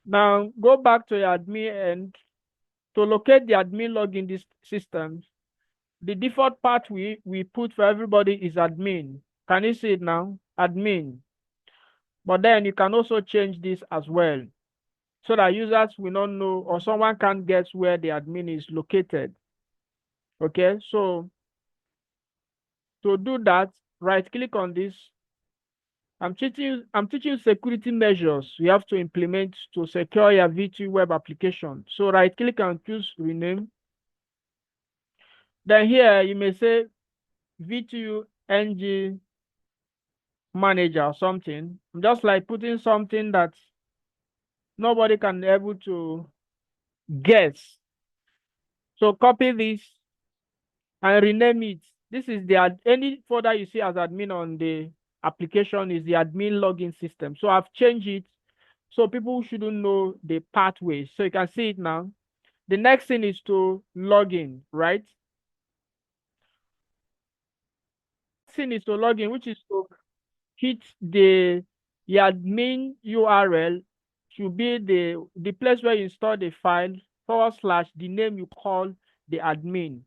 Now go back to your admin and to locate the admin log in this system, the default path we put for everybody is admin. Can you see it now? Admin. But then you can also change this as well so that users will not know or someone can't guess where the admin is located. Okay, so to do that, right click on this. I'm teaching you security measures you have to implement to secure your VTU web application. So right click and choose rename. Then here you may say VTU ng manager or something. I'm just like putting something that nobody can be able to guess. So copy this and rename it. This is the any folder you see as admin on the application is the admin login system. So I've changed it so people shouldn't know the pathway. So you can see it now. The next thing is to log in, right? Thing is to log in, which is to hit the admin URL should be the place where you install the file / the name you call the admin.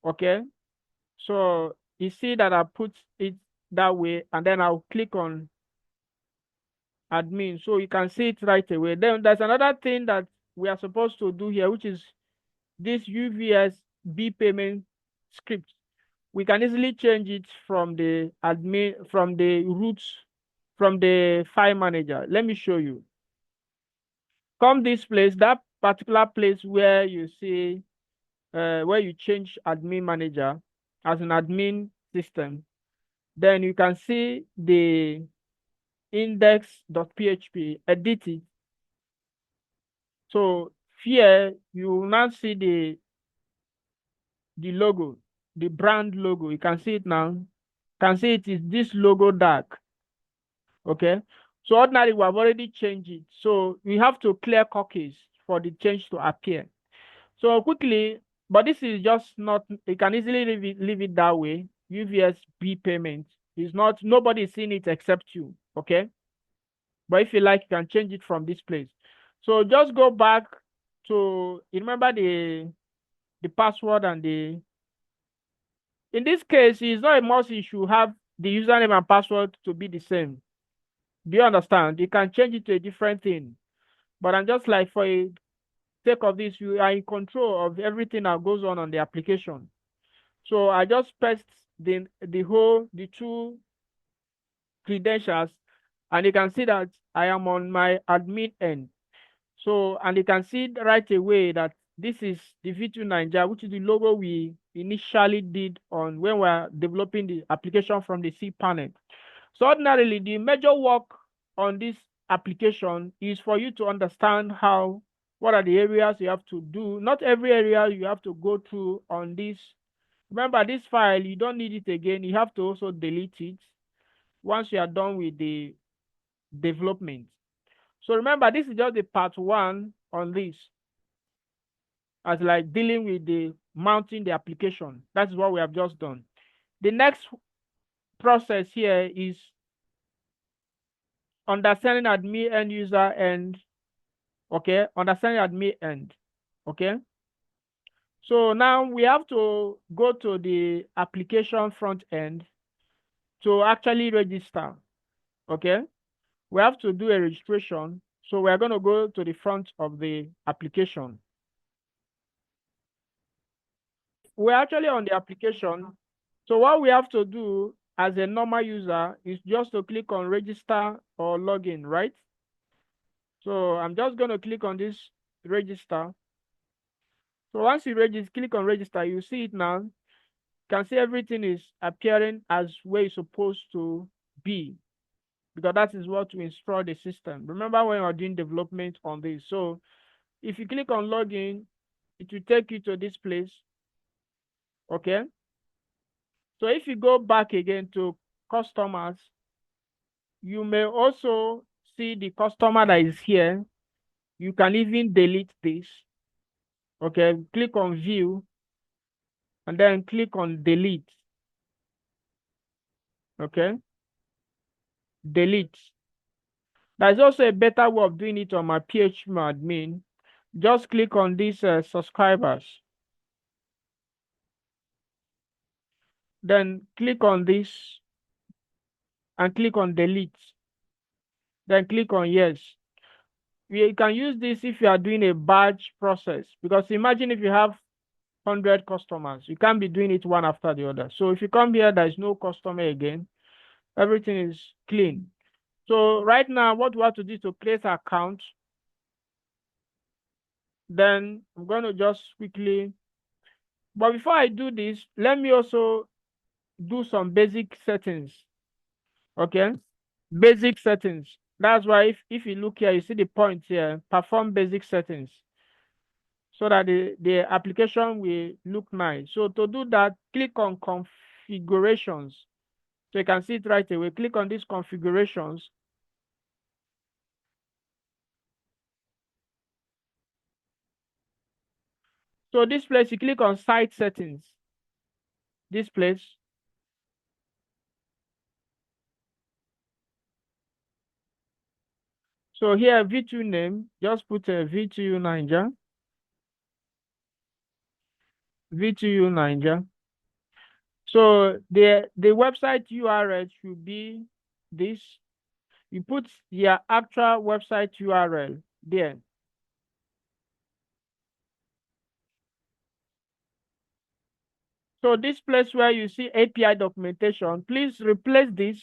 Okay, so you see that I put it that way, and then I'll click on admin so you can see it right away. Then there's another thing that we are supposed to do here, which is this UVS B payment script. We can easily change it from the admin, from the roots, from the file manager. Let me show you. Come this place, that particular place where you see where you change admin manager as an admin system, then you can see the index.php, edit it. So here you will now see the logo, the brand logo. You can see it now. You can see it is this logo dark. Okay. So ordinarily we have already changed it. So we have to clear cookies for the change to appear. So quickly, but this is just not, you can easily leave it that way. UVS B payment is not, nobody is seeing it except you. Okay. But if you like, you can change it from this place. So just go back to, you remember the password and in this case, it's not a must you should have the username and password to be the same. Do you understand? You can change it to a different thing. But I'm just like, for a sake of this, you are in control of everything that goes on the application. So I just pressed the two credentials, and you can see that I am on my admin end. So, and you can see right away that this is the VTU Nigeria, which is the logo we initially did on when we are developing the application from the C panel. So ordinarily, the major work on this application is for you to understand what are the areas you have to do. Not every area you have to go through on this. Remember, this file, you don't need it again. You have to also delete it once you are done with the development. So remember, this is just the part one on this, as like dealing with the mounting the application. That's what we have just done. The next process here is understanding admin end user end. Okay, understanding admin end. Okay, so now we have to go to the application front end to actually register. Okay, we have to do a registration. So we're going to go to the front of the application. We're actually on the application. So what we have to do as a normal user is just to click on register or login, right? So I'm just going to click on this register. So once you click on register, you see it now. You can see everything is appearing as where it's supposed to be, because that is what we install the system. Remember when we are doing development on this. So if you click on login, it will take you to this place. Okay. So if you go back again to customers, you may also see the customer that is here. You can even delete this. Okay, click on view and then click on delete. Okay, delete. There's also a better way of doing it on my PHP admin. Just click on these subscribers. Then click on this and click on delete. Then click on yes. You can use this if you are doing a batch process, because imagine if you have 100 customers, you can't be doing it one after the other. So if you come here, there is no customer again. Everything is clean. So right now, what we have to do is to create an account. Then I'm going to just quickly, but before I do this, let me also do some basic settings. Okay, basic settings. That's why if you look here, you see the point here, perform basic settings, so that the application will look nice. So to do that, click on configurations. So you can see it right away. Click on these configurations. So this place, you click on site settings. This place. So here, VTU name, just put a VTU Niger. VTU Niger. So the website URL should be this. You put your actual website URL there. So this place where you see API documentation, please replace this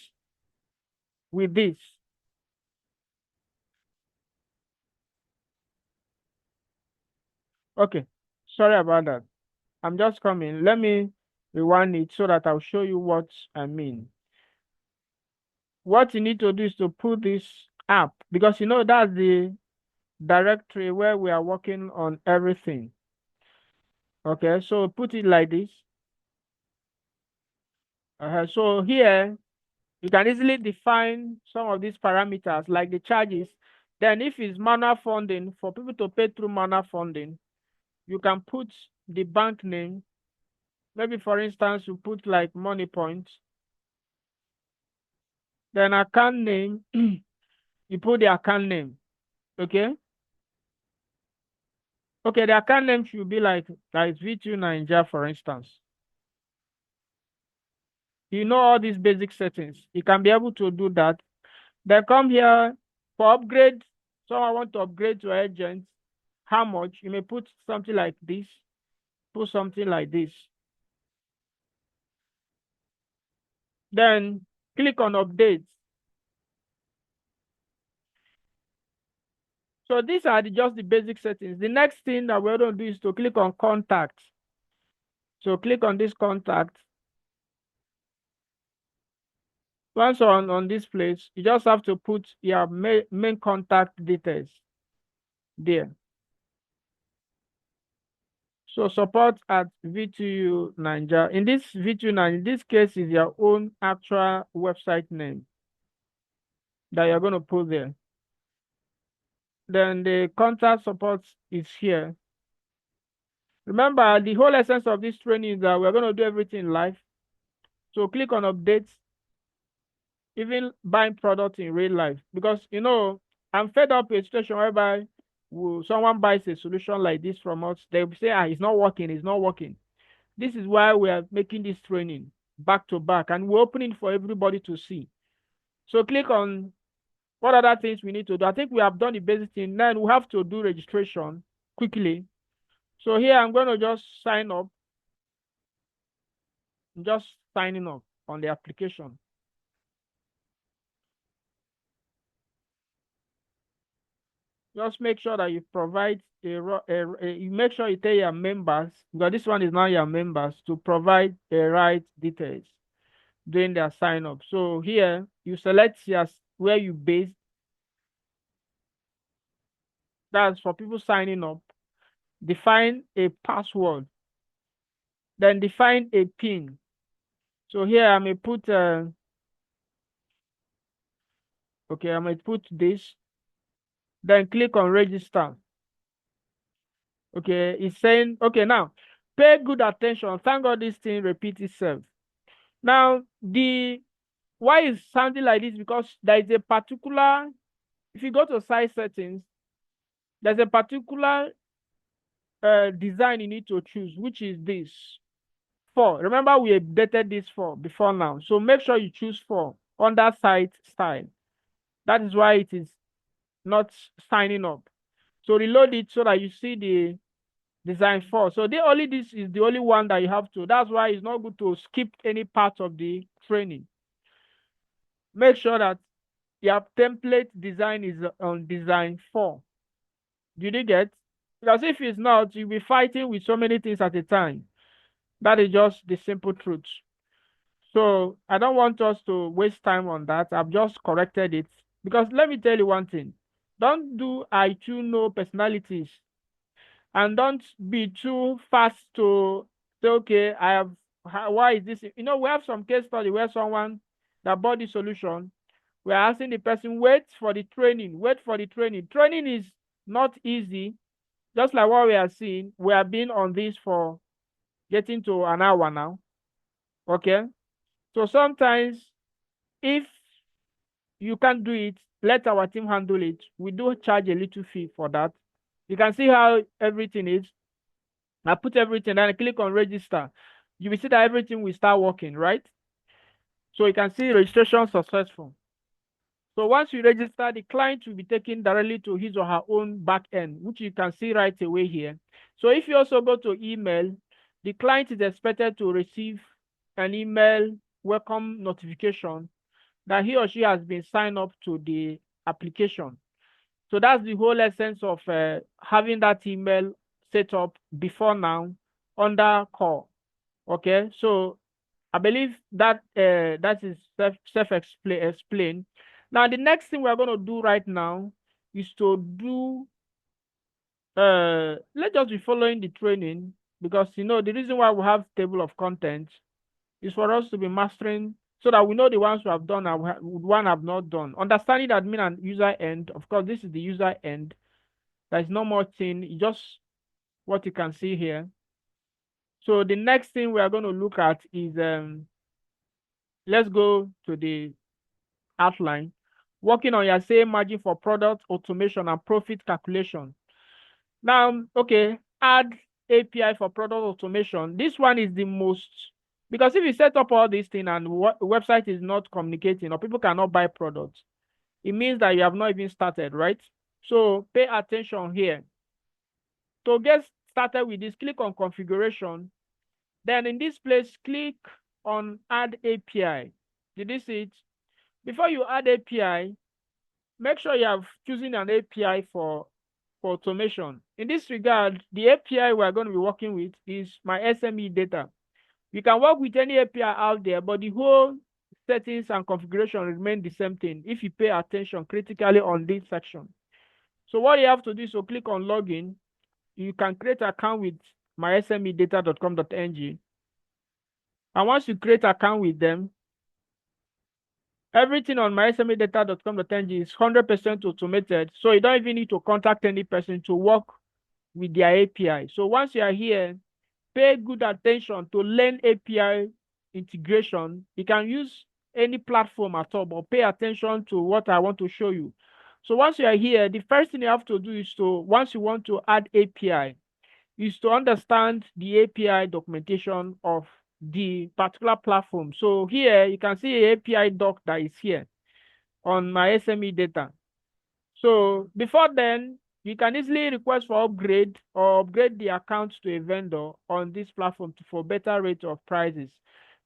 with this. Okay, sorry about that. I'm just coming. Let me rewind it so that I'll show you what I mean. What you need to do is to put this app, because you know that's the directory where we are working on everything. Okay, so put it like this. So here you can easily define some of these parameters like the charges. Then if it's manual funding, for people to pay through manual funding, you can put the bank name. Maybe for instance, you put like money points. Then account name, you put the account name. Okay. Okay, the account name should be like VTU Nigeria, for instance. You know all these basic settings. You can be able to do that. Then come here for upgrade. Someone want to upgrade to agent. How much? You may put something like this. Put something like this. Then click on updates. So these are just the basic settings. The next thing that we're going to do is to click on contacts. So click on this contact. Once on this place, you just have to put your main contact details there. So support at VTU Nigeria. In this VTU Nigeria, in this case is your own actual website name that you're going to put there. Then the contact support is here. Remember, the whole essence of this training is that we're going to do everything live. So click on updates, even buying products in real life. Because, you know, I'm fed up with a situation whereby someone buys a solution like this from us. They will say, it's not working, it's not working. This is why we are making this training back to back, and we're opening for everybody to see. So click on what other things we need to do. I think we have done the basic thing. Then we have to do registration quickly. So here I'm going to just sign up. I'm just signing up on the application. Just make sure that you provide you make sure you tell your members, because this one is now your members, to provide the right details during their sign up. So here you select where you base. That's for people signing up. Define a password. Then define a PIN. So here I may put okay, I might put this. Then click on register. Okay, it's saying, okay, now pay good attention. Thank God this thing repeats itself. Now, the why is sounding like this? Because there is a particular, if you go to site settings, there's a particular design you need to choose, which is this 4. Remember, we updated this 4 before now. So make sure you choose 4 under site style. That is why it is not signing up. So reload it so that you see the design 4. So this is the only one that you have to. That's why it's not good to skip any part of the training. Make sure that your template design is on design 4. Did you get? Because if it's not, you'll be fighting with so many things at a time. That is just the simple truth. So I don't want us to waste time on that. I've just corrected it. Because let me tell you one thing. Don't do I too know personalities, and don't be too fast to say, okay, why is this? We have some case study where someone that bought the solution, we're asking the person, wait for the training, wait for the training. Training is not easy. Just like what we are seeing, we have been on this for getting to an hour now. Okay. So sometimes if you can't do it, let our team handle it. We do charge a little fee for that. You can see how everything is. I put everything and I click on register. You will see that everything will start working, right? So you can see registration successful. So once you register, the client will be taken directly to his or her own back end, which you can see right away here. So if you also go to email, the client is expected to receive an email welcome notification that he or she has been signed up to the application. So that's the whole essence of having that email set up before now under call. Okay, so I believe that that is self-explain. Now, the next thing we're going to do right now is to do, let's just be following the training, because, the reason why we have table of content is for us to be mastering so that we know the ones we have done and one have not done. Understanding admin and user end, of course, this is the user end. There's no more thing, it's just what you can see here. So the next thing we are going to look at is, let's go to the outline. Working on your same margin for product automation and profit calculation. Now, okay, add API for product automation. This one is the most, because if you set up all these things and website is not communicating or people cannot buy products, it means that you have not even started, right? So pay attention here. To get started with this, click on configuration. Then in this place, click on add API. Did you see it? Before you add API, make sure you have chosen an API for automation. In this regard, the API we're going to be working with is my SME data. You can work with any API out there, but the whole settings and configuration remain the same thing if you pay attention critically on this section. So what you have to do is to click on login. You can create an account with mysmedata.com.ng. And once you create an account with them, everything on mysmedata.com.ng is 100% automated. So you don't even need to contact any person to work with their API. So once you are here, pay good attention to learn API integration. You can use any platform at all, but pay attention to what I want to show you. So once you are here, the first thing you have to do is once you want to add API, is to understand the API documentation of the particular platform. So here you can see an API doc that is here on my SME data. So before then, you can easily request for upgrade or upgrade the account to a vendor on this platform for better rate of prices.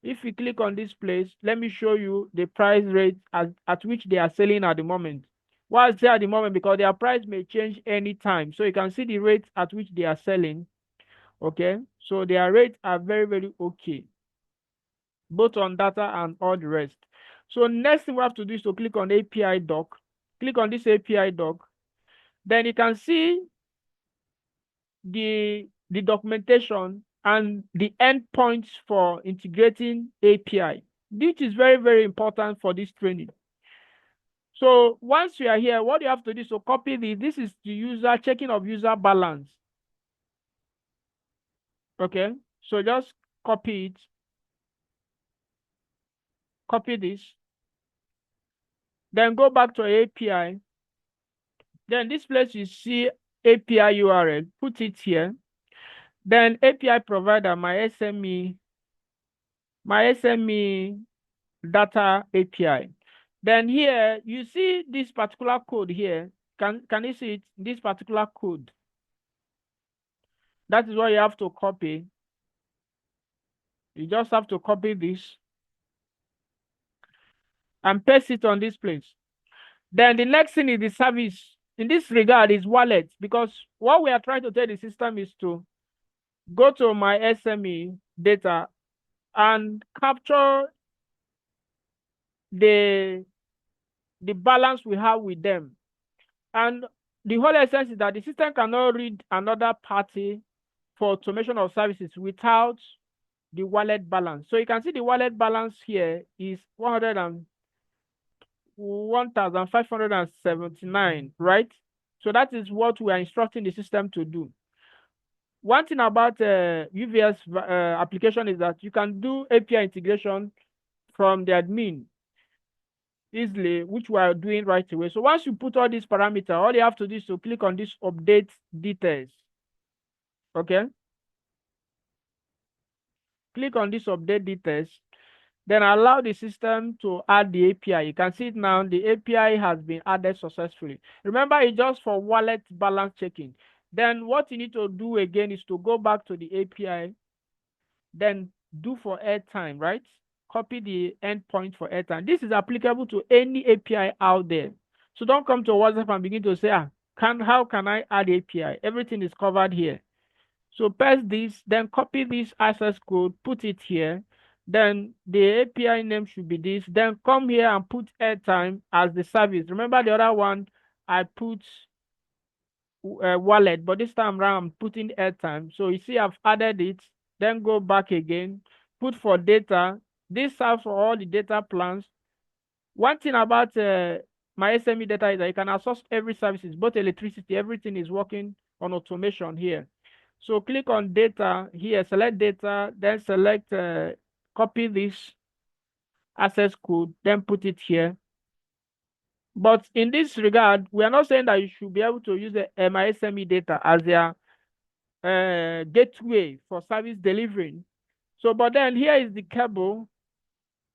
If you click on this place, let me show you the price rate at which they are selling at the moment. Why I say at the moment? Because their price may change anytime. So you can see the rates at which they are selling. Okay, so their rates are very, very okay, both on data and all the rest. So next thing we have to do is to click on API doc. Click on this API doc. Then you can see the documentation and the endpoints for integrating API. This is very, very important for this training. So once you are here, what you have to do is to copy this. This is the user checking of user balance. Okay. So just copy it. Copy this. Then go back to API. Then this place you see API URL. Put it here. Then API provider, my SME data API. Then here you see this particular code here. Can you see it? This particular code. That is what you have to copy. You just have to copy this and paste it on this place. Then the next thing is the service. In this regard is wallet, because what we are trying to tell the system is to go to my SME data and capture the balance we have with them. And the whole essence is that the system cannot read another party for automation of services without the wallet balance. So you can see the wallet balance here is 1,579, right? So that is what we are instructing the system to do. One thing about UVS application is that you can do API integration from the admin easily, which we are doing right away. So once you put all these parameters, all you have to do is to click on this update details. Okay. Click on this update details. Then allow the system to add the API. You can see it now. The API has been added successfully. Remember, it's just for wallet balance checking. Then what you need to do again is to go back to the API. Then do for airtime, right? Copy the endpoint for airtime. This is applicable to any API out there. So don't come to WhatsApp and begin to say, how can I add API? Everything is covered here. So paste this, then copy this access code, put it here. Then the API name should be this. Then come here and put airtime as the service. Remember the other one, I put wallet, but this time around I'm putting airtime. So you see I've added it. Then go back again, put for data. This serves for all the data plans. One thing about my SME data is that you can access every services, both electricity, everything is working on automation here. So click on data here, select data, then select copy this access code, then put it here. But in this regard, we are not saying that you should be able to use the MISME data as their gateway for service delivering. So, but then here is the cable.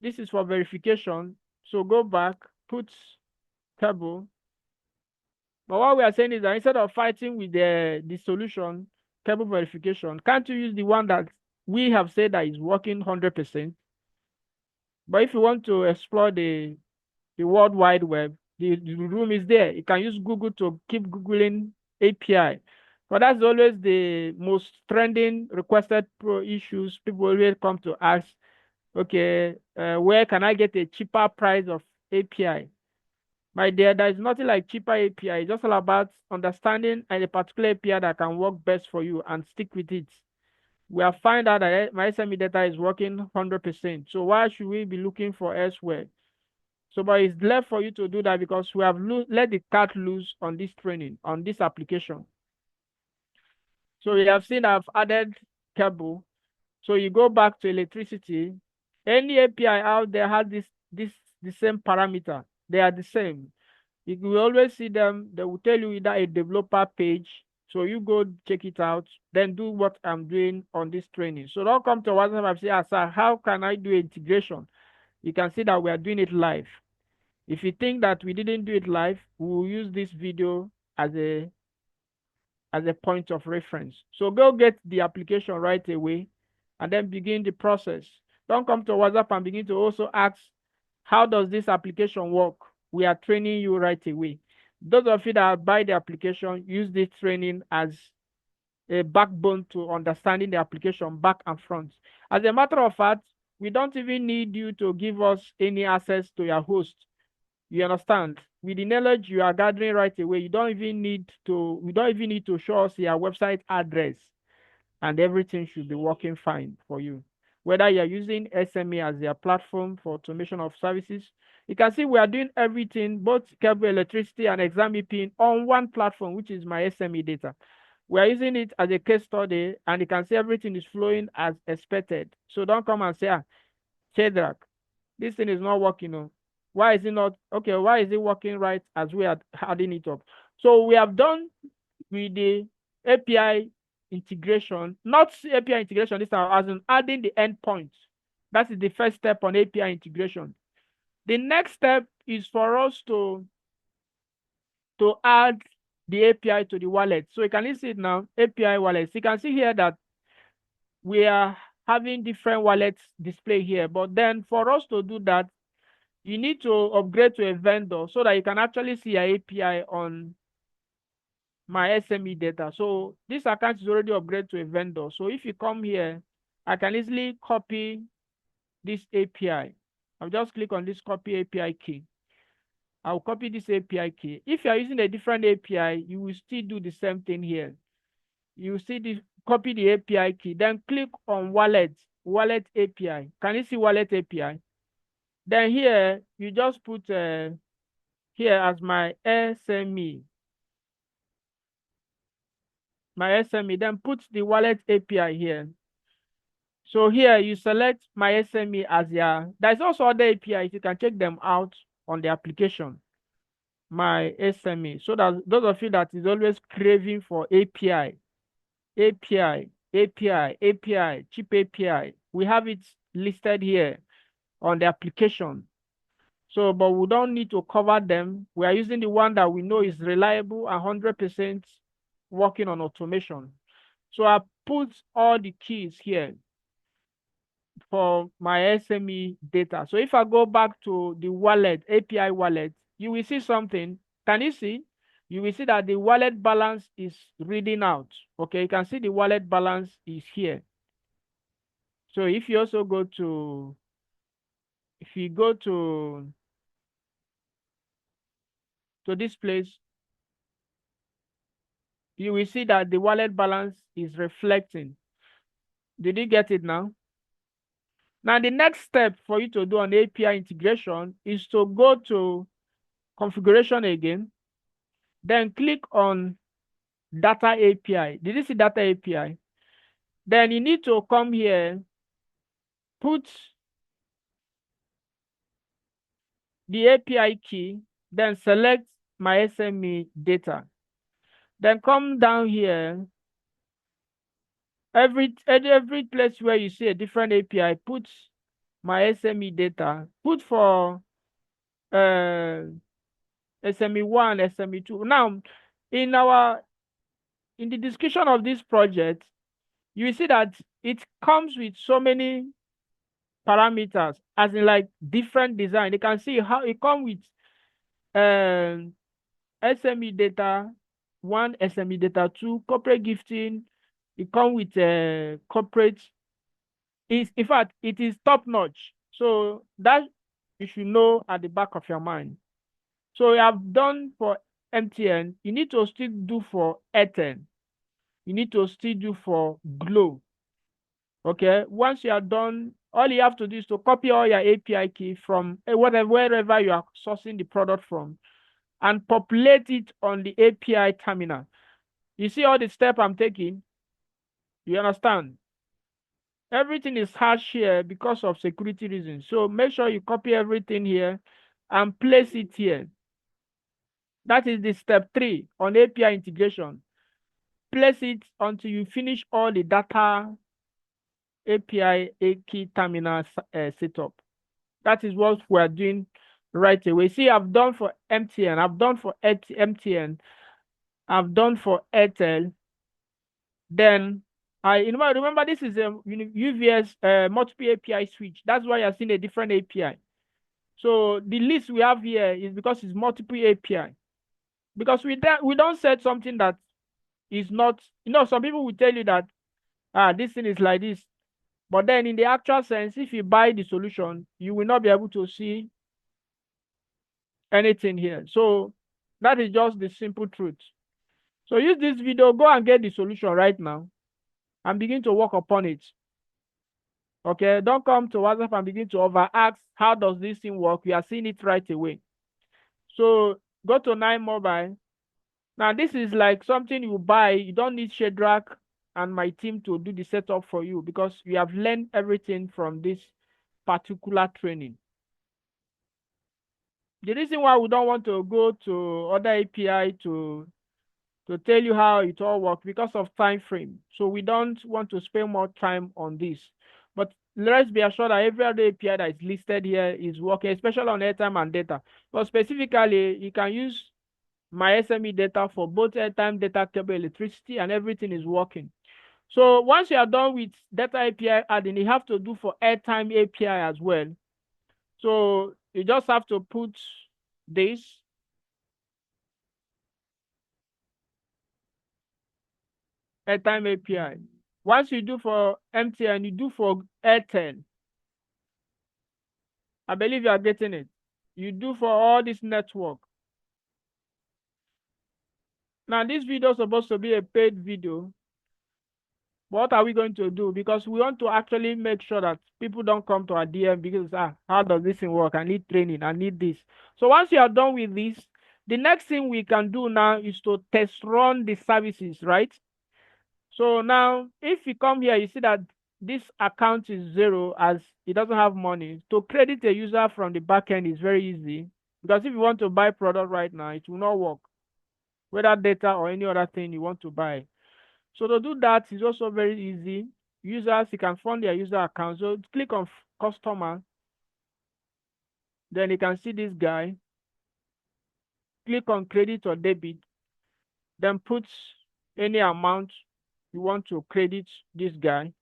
This is for verification. So go back, put cable. But what we are saying is that instead of fighting with the solution, cable verification, can't you use the one that we have said that is working 100%? But if you want to explore the World Wide Web, the room is there. You can use Google to keep Googling API. But that's always the most trending requested issues. People always come to ask, okay, where can I get a cheaper price of API? My dear, there is nothing like cheaper API. It's just all about understanding a particular API that can work best for you and stick with it. We have found out that my SME data is working 100%. So why should we be looking for elsewhere? So, but it's left for you to do that because we have let the cat loose on this training, on this application. So you have seen I've added cable. So you go back to electricity. Any API out there has the same parameter. They are the same. You will always see them. They will tell you either a developer page. So you go check it out, then do what I'm doing on this training. So don't come to WhatsApp and say, sir, how can I do integration? You can see that we are doing it live. If you think that we didn't do it live, we will use this video as a point of reference. So go get the application right away and then begin the process. Don't come to WhatsApp and begin to also ask, how does this application work? We are training you right away. Those of you that buy the application, use this training as a backbone to understanding the application back and front. As a matter of fact, we don't even need you to give us any access to your host. You understand? With the knowledge you are gathering right away, we don't even need to show us your website address, and everything should be working fine for you. whether you're using SME as their platform for automation of services. You can see we are doing everything, both cable, electricity, and exam EPing on one platform, which is my SME data. We are using it as a case study, and you can see everything is flowing as expected. So don't come and say, Shadrach, this thing is not working. No. Why is it not? Okay, why is it working right as we are adding it up? So we have done with the API integration, not API integration this time, as in adding the endpoint. That is the first step on API integration. The next step is for us to add the API to the wallet. So you can see it now, API wallets. You can see here that we are having different wallets display here. But then for us to do that, you need to upgrade to a vendor so that you can actually see your API on my SME data. So this account is already upgraded to a vendor. So if you come here, I can easily copy this API. I'll just click on this copy API key. I'll copy this API key. If you are using a different API, you will still do the same thing here. You see the copy the API key, then click on wallet API. Can you see wallet API? Then here, you just put here as my SME. Then put the wallet API here. So here you select my SME as your, there's also other APIs, you can check them out on the application, my SME. So that those of you that is always craving for API, cheap API, we have it listed here on the application. So, but we don't need to cover them. We are using the one that we know is reliable and 100% working on automation. So I put all the keys here for my SME data. So if I go back to the wallet, API wallet, you will see something. Can you see? You will see that the wallet balance is reading out. Okay, you can see the wallet balance is here. So if you also go to, this place, you will see that the wallet balance is reflecting. Did you get it now? Now, the next step for you to do on API integration is to go to configuration again, then click on data API. Did you see data API? Then you need to come here, put the API key, then select my SME data. Then come down here. Every place where you see a different API, put my SME data. Put for SME1, SME2. Now, in the description of this project, you will see that it comes with so many parameters, as in like different design. You can see how it comes with SME data 1, SME data 2, corporate gifting. It comes with corporate. In fact, it is top notch. So that you should know at the back of your mind. So you have done for MTN, you need to still do for Airtime. You need to still do for Glow. Okay, once you are done, all you have to do is to copy all your API key from wherever you are sourcing the product from and populate it on the API terminal. You see all the steps I'm taking? You understand? Everything is hashed here because of security reasons. So make sure you copy everything here and place it here. That is the step 3 on API integration. Place it until you finish all the data API key terminal setup. That is what we are doing right away. See, I've done for MTN, I've done for MTN, I've done for Airtel. Then remember this is a UVS multiple API switch. That's why you're seeing a different API. So the list we have here is because it's multiple API. Because we don't set something that is not, some people will tell you that this thing is like this. But then in the actual sense, if you buy the solution, you will not be able to see anything here. So that is just the simple truth. So use this video, go and get the solution right now and begin to work upon it. Okay, don't come to WhatsApp and begin to over ask how does this thing work. We are seeing it right away. So go to Nine Mobile. Now this is like something you buy. You don't need Shadrach and my team to do the setup for you because we have learned everything from this particular training. The reason why we don't want to go to other API to tell you how it all works because of time frame. So we don't want to spend more time on this. But let's be assured that every other API that is listed here is working, especially on airtime and data. But specifically, you can use my SME data for both airtime, data, cable, electricity, and everything is working. So once you are done with data API adding, you have to do for airtime API as well. So you just have to put this airtime API. Once you do for MTN, you do for Airtel. I believe you are getting it. You do for all this network. Now, this video is supposed to be a paid video. What are we going to do? Because we want to actually make sure that people don't come to our DM because, how does this thing work? I need training. I need this. So once you are done with this, the next thing we can do now is to test run the services, right? So now, if you come here, you see that this account is zero as it doesn't have money. To credit a user from the back end is very easy because if you want to buy product right now, it will not work, whether data or any other thing you want to buy. So to do that is also very easy. Users, you can fund their user account. So click on customer, then you can see this guy. Click on credit or debit, then put any amount you want to credit this guy.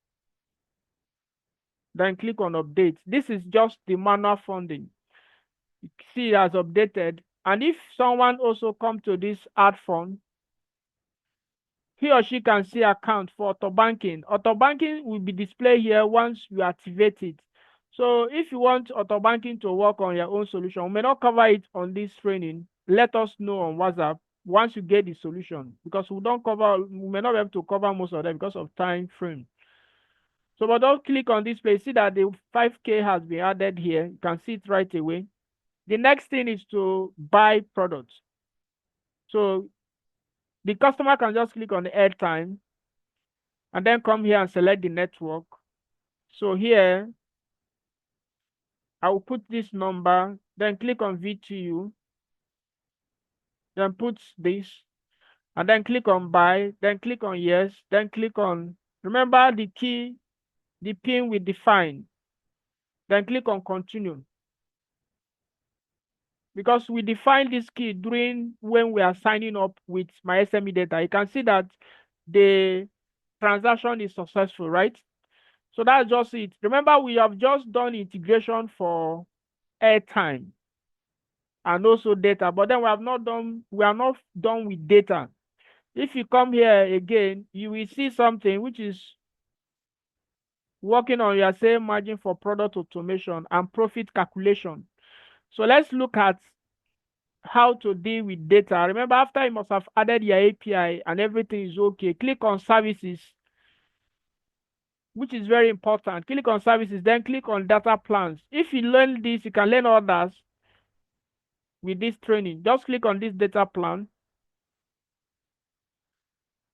Then click on update. This is just the manual funding. You see it as updated. And if someone also come to this add fund, he or she can see account for auto banking. Auto banking will be displayed here once you activate it. So if you want auto banking to work on your own solution, we may not cover it on this training. Let us know on WhatsApp once you get the solution because we may not be able to cover most of them because of time frame. So but don't click on this place. See that the 5K has been added here. You can see it right away. The next thing is to buy products. So the customer can just click on the airtime and then come here and select the network. So here, I will put this number, then click on VTU, then put this, and then click on buy, then click on yes, then click on, remember the key, the pin we define, then click on continue. Because we define this key during when we are signing up with my SME data. You can see that the transaction is successful, right? So that's just it. Remember, we have just done integration for airtime and also data, but then we are not done with data. If you come here again, you will see something which is working on your same margin for product automation and profit calculation. So let's look at how to deal with data. Remember, after you must have added your API and everything is okay, click on services, which is very important. Click on services, then click on data plans. If you learn this, you can learn others with this training. Just click on this data plan.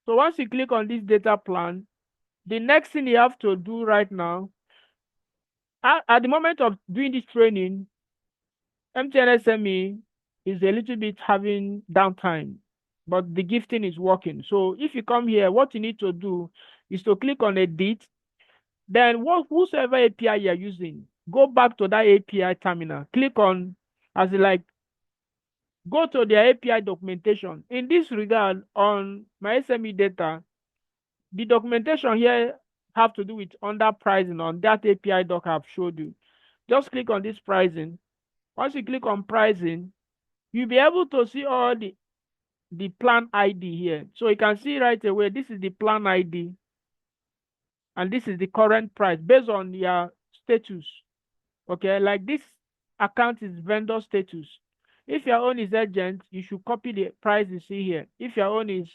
So once you click on this data plan, the next thing you have to do right now, at the moment of doing this training, MTN SME is a little bit having downtime, but the gifting is working. So if you come here, what you need to do is to click on edit. Then whosoever API you're using, go back to that API terminal. Click on, go to their API documentation. In this regard, on my SME data, the documentation here have to do with underpricing on that API doc I've showed you. Just click on this pricing. Once you click on pricing, you'll be able to see all the plan ID here. So you can see right away, this is the plan ID, and this is the current price based on your status. Okay, like this account is vendor status. If your own is agent, you should copy the price you see here. If your own is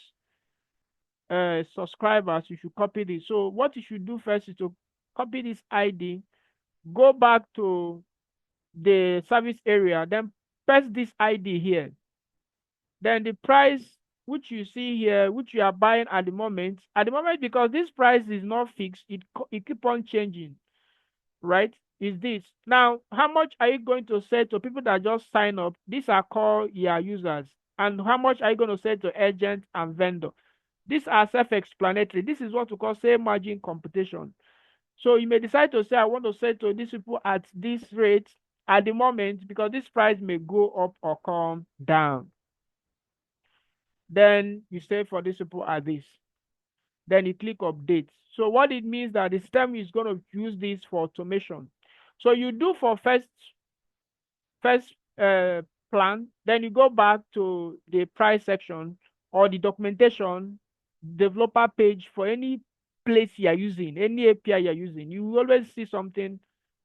subscribers, you should copy this. So what you should do first is to copy this ID, go back to the service area, then press this ID here. Then the price which you see here, which you are buying at the moment, because this price is not fixed, it keep on changing, right? Is this now? How much are you going to sell to people that just sign up? These are called your users. And how much are you going to sell to agent and vendor? These are self-explanatory. This is what we call same margin computation. So you may decide to say, I want to sell to these people at this rate at the moment because this price may go up or come down. Then you say for these people at this. Then you click update. So what it means that the system is going to use this for automation. So you do for first plan, then you go back to the price section or the documentation developer page for any place you are using, any API you are using. You will always see something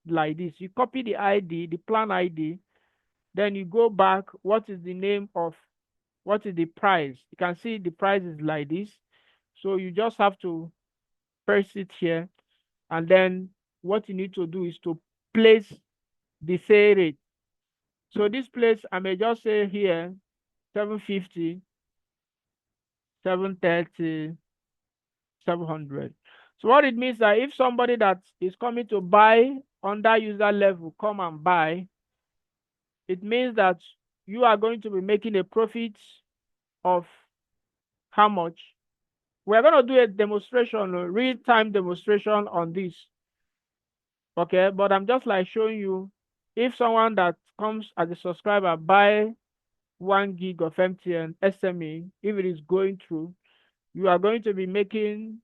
like this. You copy the ID, the plan ID, then you go back. What is the name of what is the price? You can see the price is like this. So you just have to press it here, and then what you need to do is to place the sale rate. So this place, I may just say here 750, 730, 700. So what it means that if somebody that is coming to buy under user level come and buy, it means that you are going to be making a profit of how much? We're going to do a demonstration, a real-time demonstration on this. Okay, but I'm just like showing you if someone that comes as a subscriber buy 1 gig of MTN SME, if it is going through, you are going to be making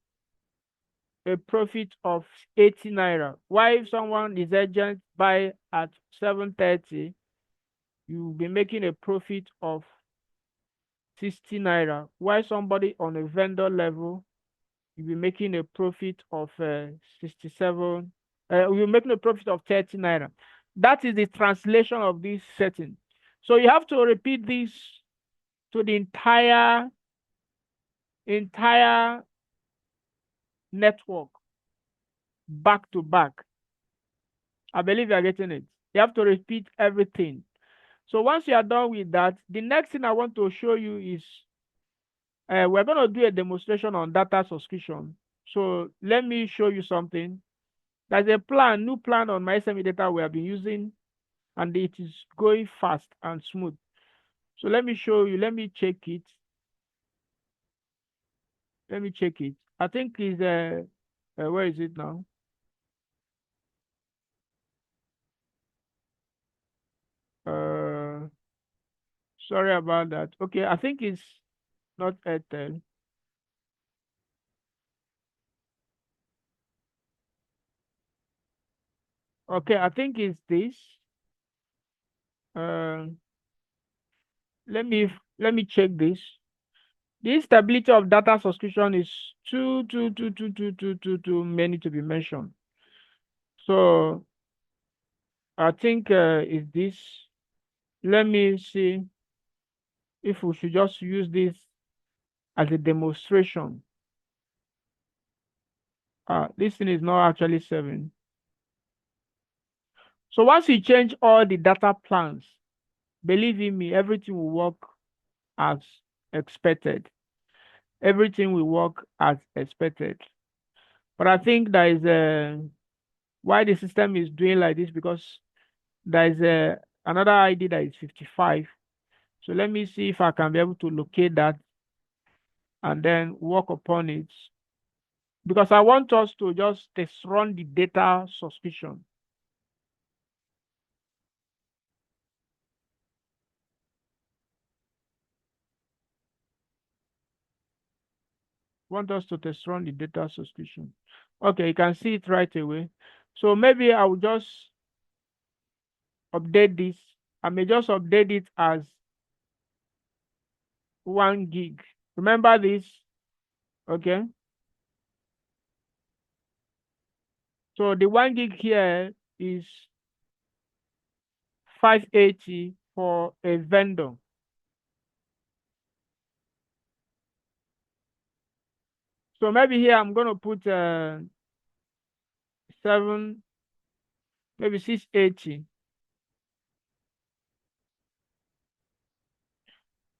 a profit of 80 naira. Why if someone is agent buy at 730, you'll be making a profit of 60 naira. Why somebody on a vendor level, you'll be making a profit of 67, you're making a profit of 30 naira. That is the translation of this setting. So you have to repeat this to the entire network back to back. I believe you are getting it. You have to repeat everything. So once you are done with that, the next thing I want to show you is we're going to do a demonstration on data subscription. So let me show you something. There's a plan, new plan on my SME data we have been using, and it is going fast and smooth. So let me show you. Let me check it. Let me check it. I think is where is it now? Sorry about that. Okay, I think it's not Airtel. Okay, I think it's this. Uh, let me check this. The instability of data subscription is too many to be mentioned. So I think is this. Let me see if we should just use this as a demonstration. This thing is not actually 7. So once you change all the data plans, believe in me, everything will work as expected. Everything will work as expected. But I think there is a why the system is doing like this because there is another ID that is 55. So let me see if I can be able to locate that and then work upon it. Because I want us to just test run the data subscription. Want us to test run the data subscription. Okay, you can see it right away. So maybe I will just update this. I may just update it as 1 gig. Remember this, okay? So the 1 gig here is 580 for a vendor. So maybe here I'm going to put 7, maybe 680,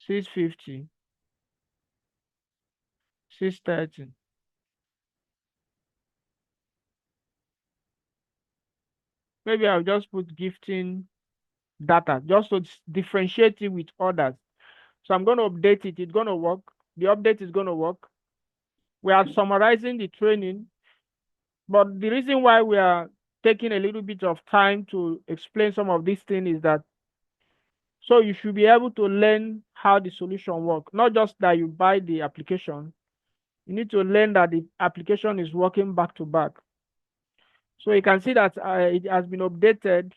650, 630. Maybe I'll just put gifting data just to differentiate it with others. So I'm going to update it. It's going to work. The update is going to work. We are summarizing the training, but the reason why we are taking a little bit of time to explain some of these things is that so you should be able to learn how the solution works, not just that you buy the application. You need to learn that the application is working back to back. So you can see that it has been updated.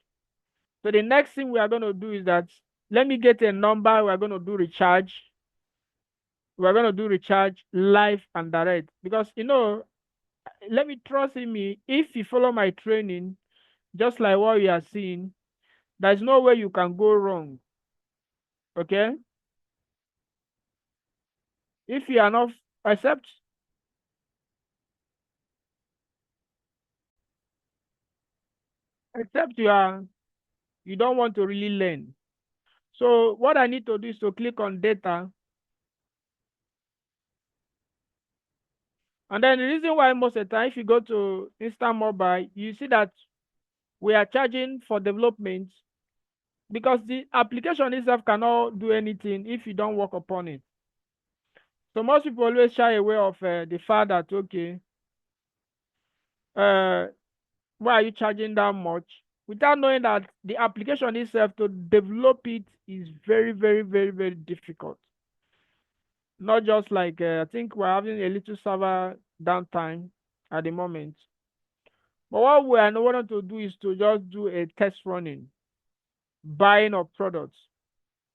So the next thing we are going to do is that let me get a number. We're going to do recharge. We're going to do recharge live and direct because let me trust in me. If you follow my training, just like what we are seeing, there's no way you can go wrong. Okay? If you are not, except you don't want to really learn. So what I need to do is to click on data. And then the reason why most of the time, if you go to Instant Mobile, you see that we are charging for development because the application itself cannot do anything if you don't work upon it. So most people always shy away of the fact that, okay, uh, why are you charging that much? Without knowing that the application itself to develop it is very, very, very, very difficult. Not just like I think we're having a little server downtime at the moment. But what we are wanting to do is to just do a test running, buying of products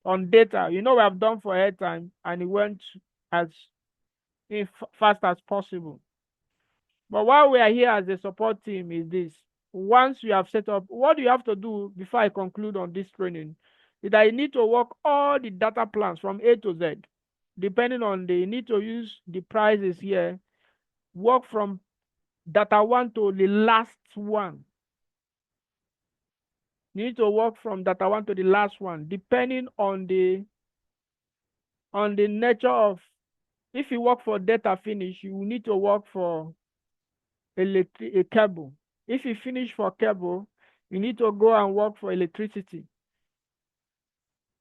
on data. We have done for airtime and it went as fast as possible. But while we are here as a support team is this. Once you have set up, what you have to do before I conclude on this training is that you need to work all the data plans from A to Z. Depending on you need to use the prices here, work from data 1 to the last one. You need to work from data 1 to the last one, depending on the nature of. If you work for data finish, you need to work for a cable. If you finish for cable, you need to go and work for electricity.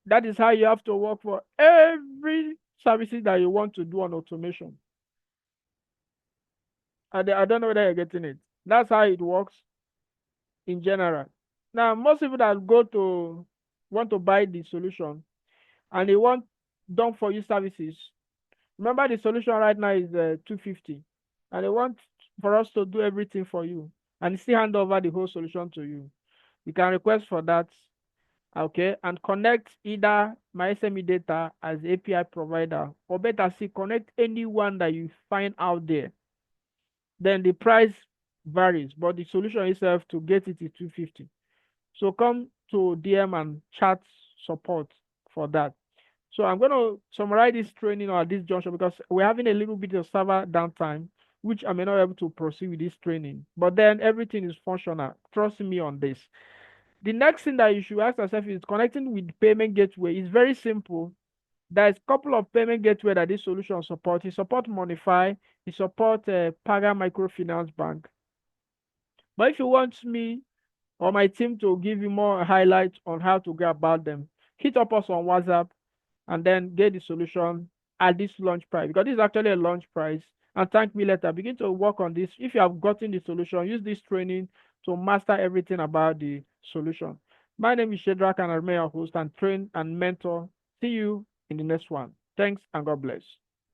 That is how you have to work for every services that you want to do on automation. I don't know whether you're getting it. That's how it works in general. Now, most people that want to buy the solution and they want done for you services. Remember, the solution right now is 250, and they want for us to do everything for you and still hand over the whole solution to you. You can request for that, okay, and connect either my SME data as API provider, or better still, connect anyone that you find out there. Then the price varies, but the solution itself to get it is 250. So come to DM and chat support for that. So I'm going to summarize this training at this juncture because we're having a little bit of server downtime, which I may not be able to proceed with this training. But then everything is functional. Trust me on this. The next thing that you should ask yourself is connecting with payment gateway. It's very simple. There's a couple of payment gateway that this solution supports. It supports Monify. It supports Paga Microfinance Bank. But if you want me or my team to give you more highlights on how to go about them, hit up us on WhatsApp and then get the solution at this launch price, because this is actually a launch price. And thank me later. Begin to work on this. If you have gotten the solution, use this training to master everything about the solution. My name is Shedrack and I'm your host and train and mentor. See you in the next one. Thanks and God bless.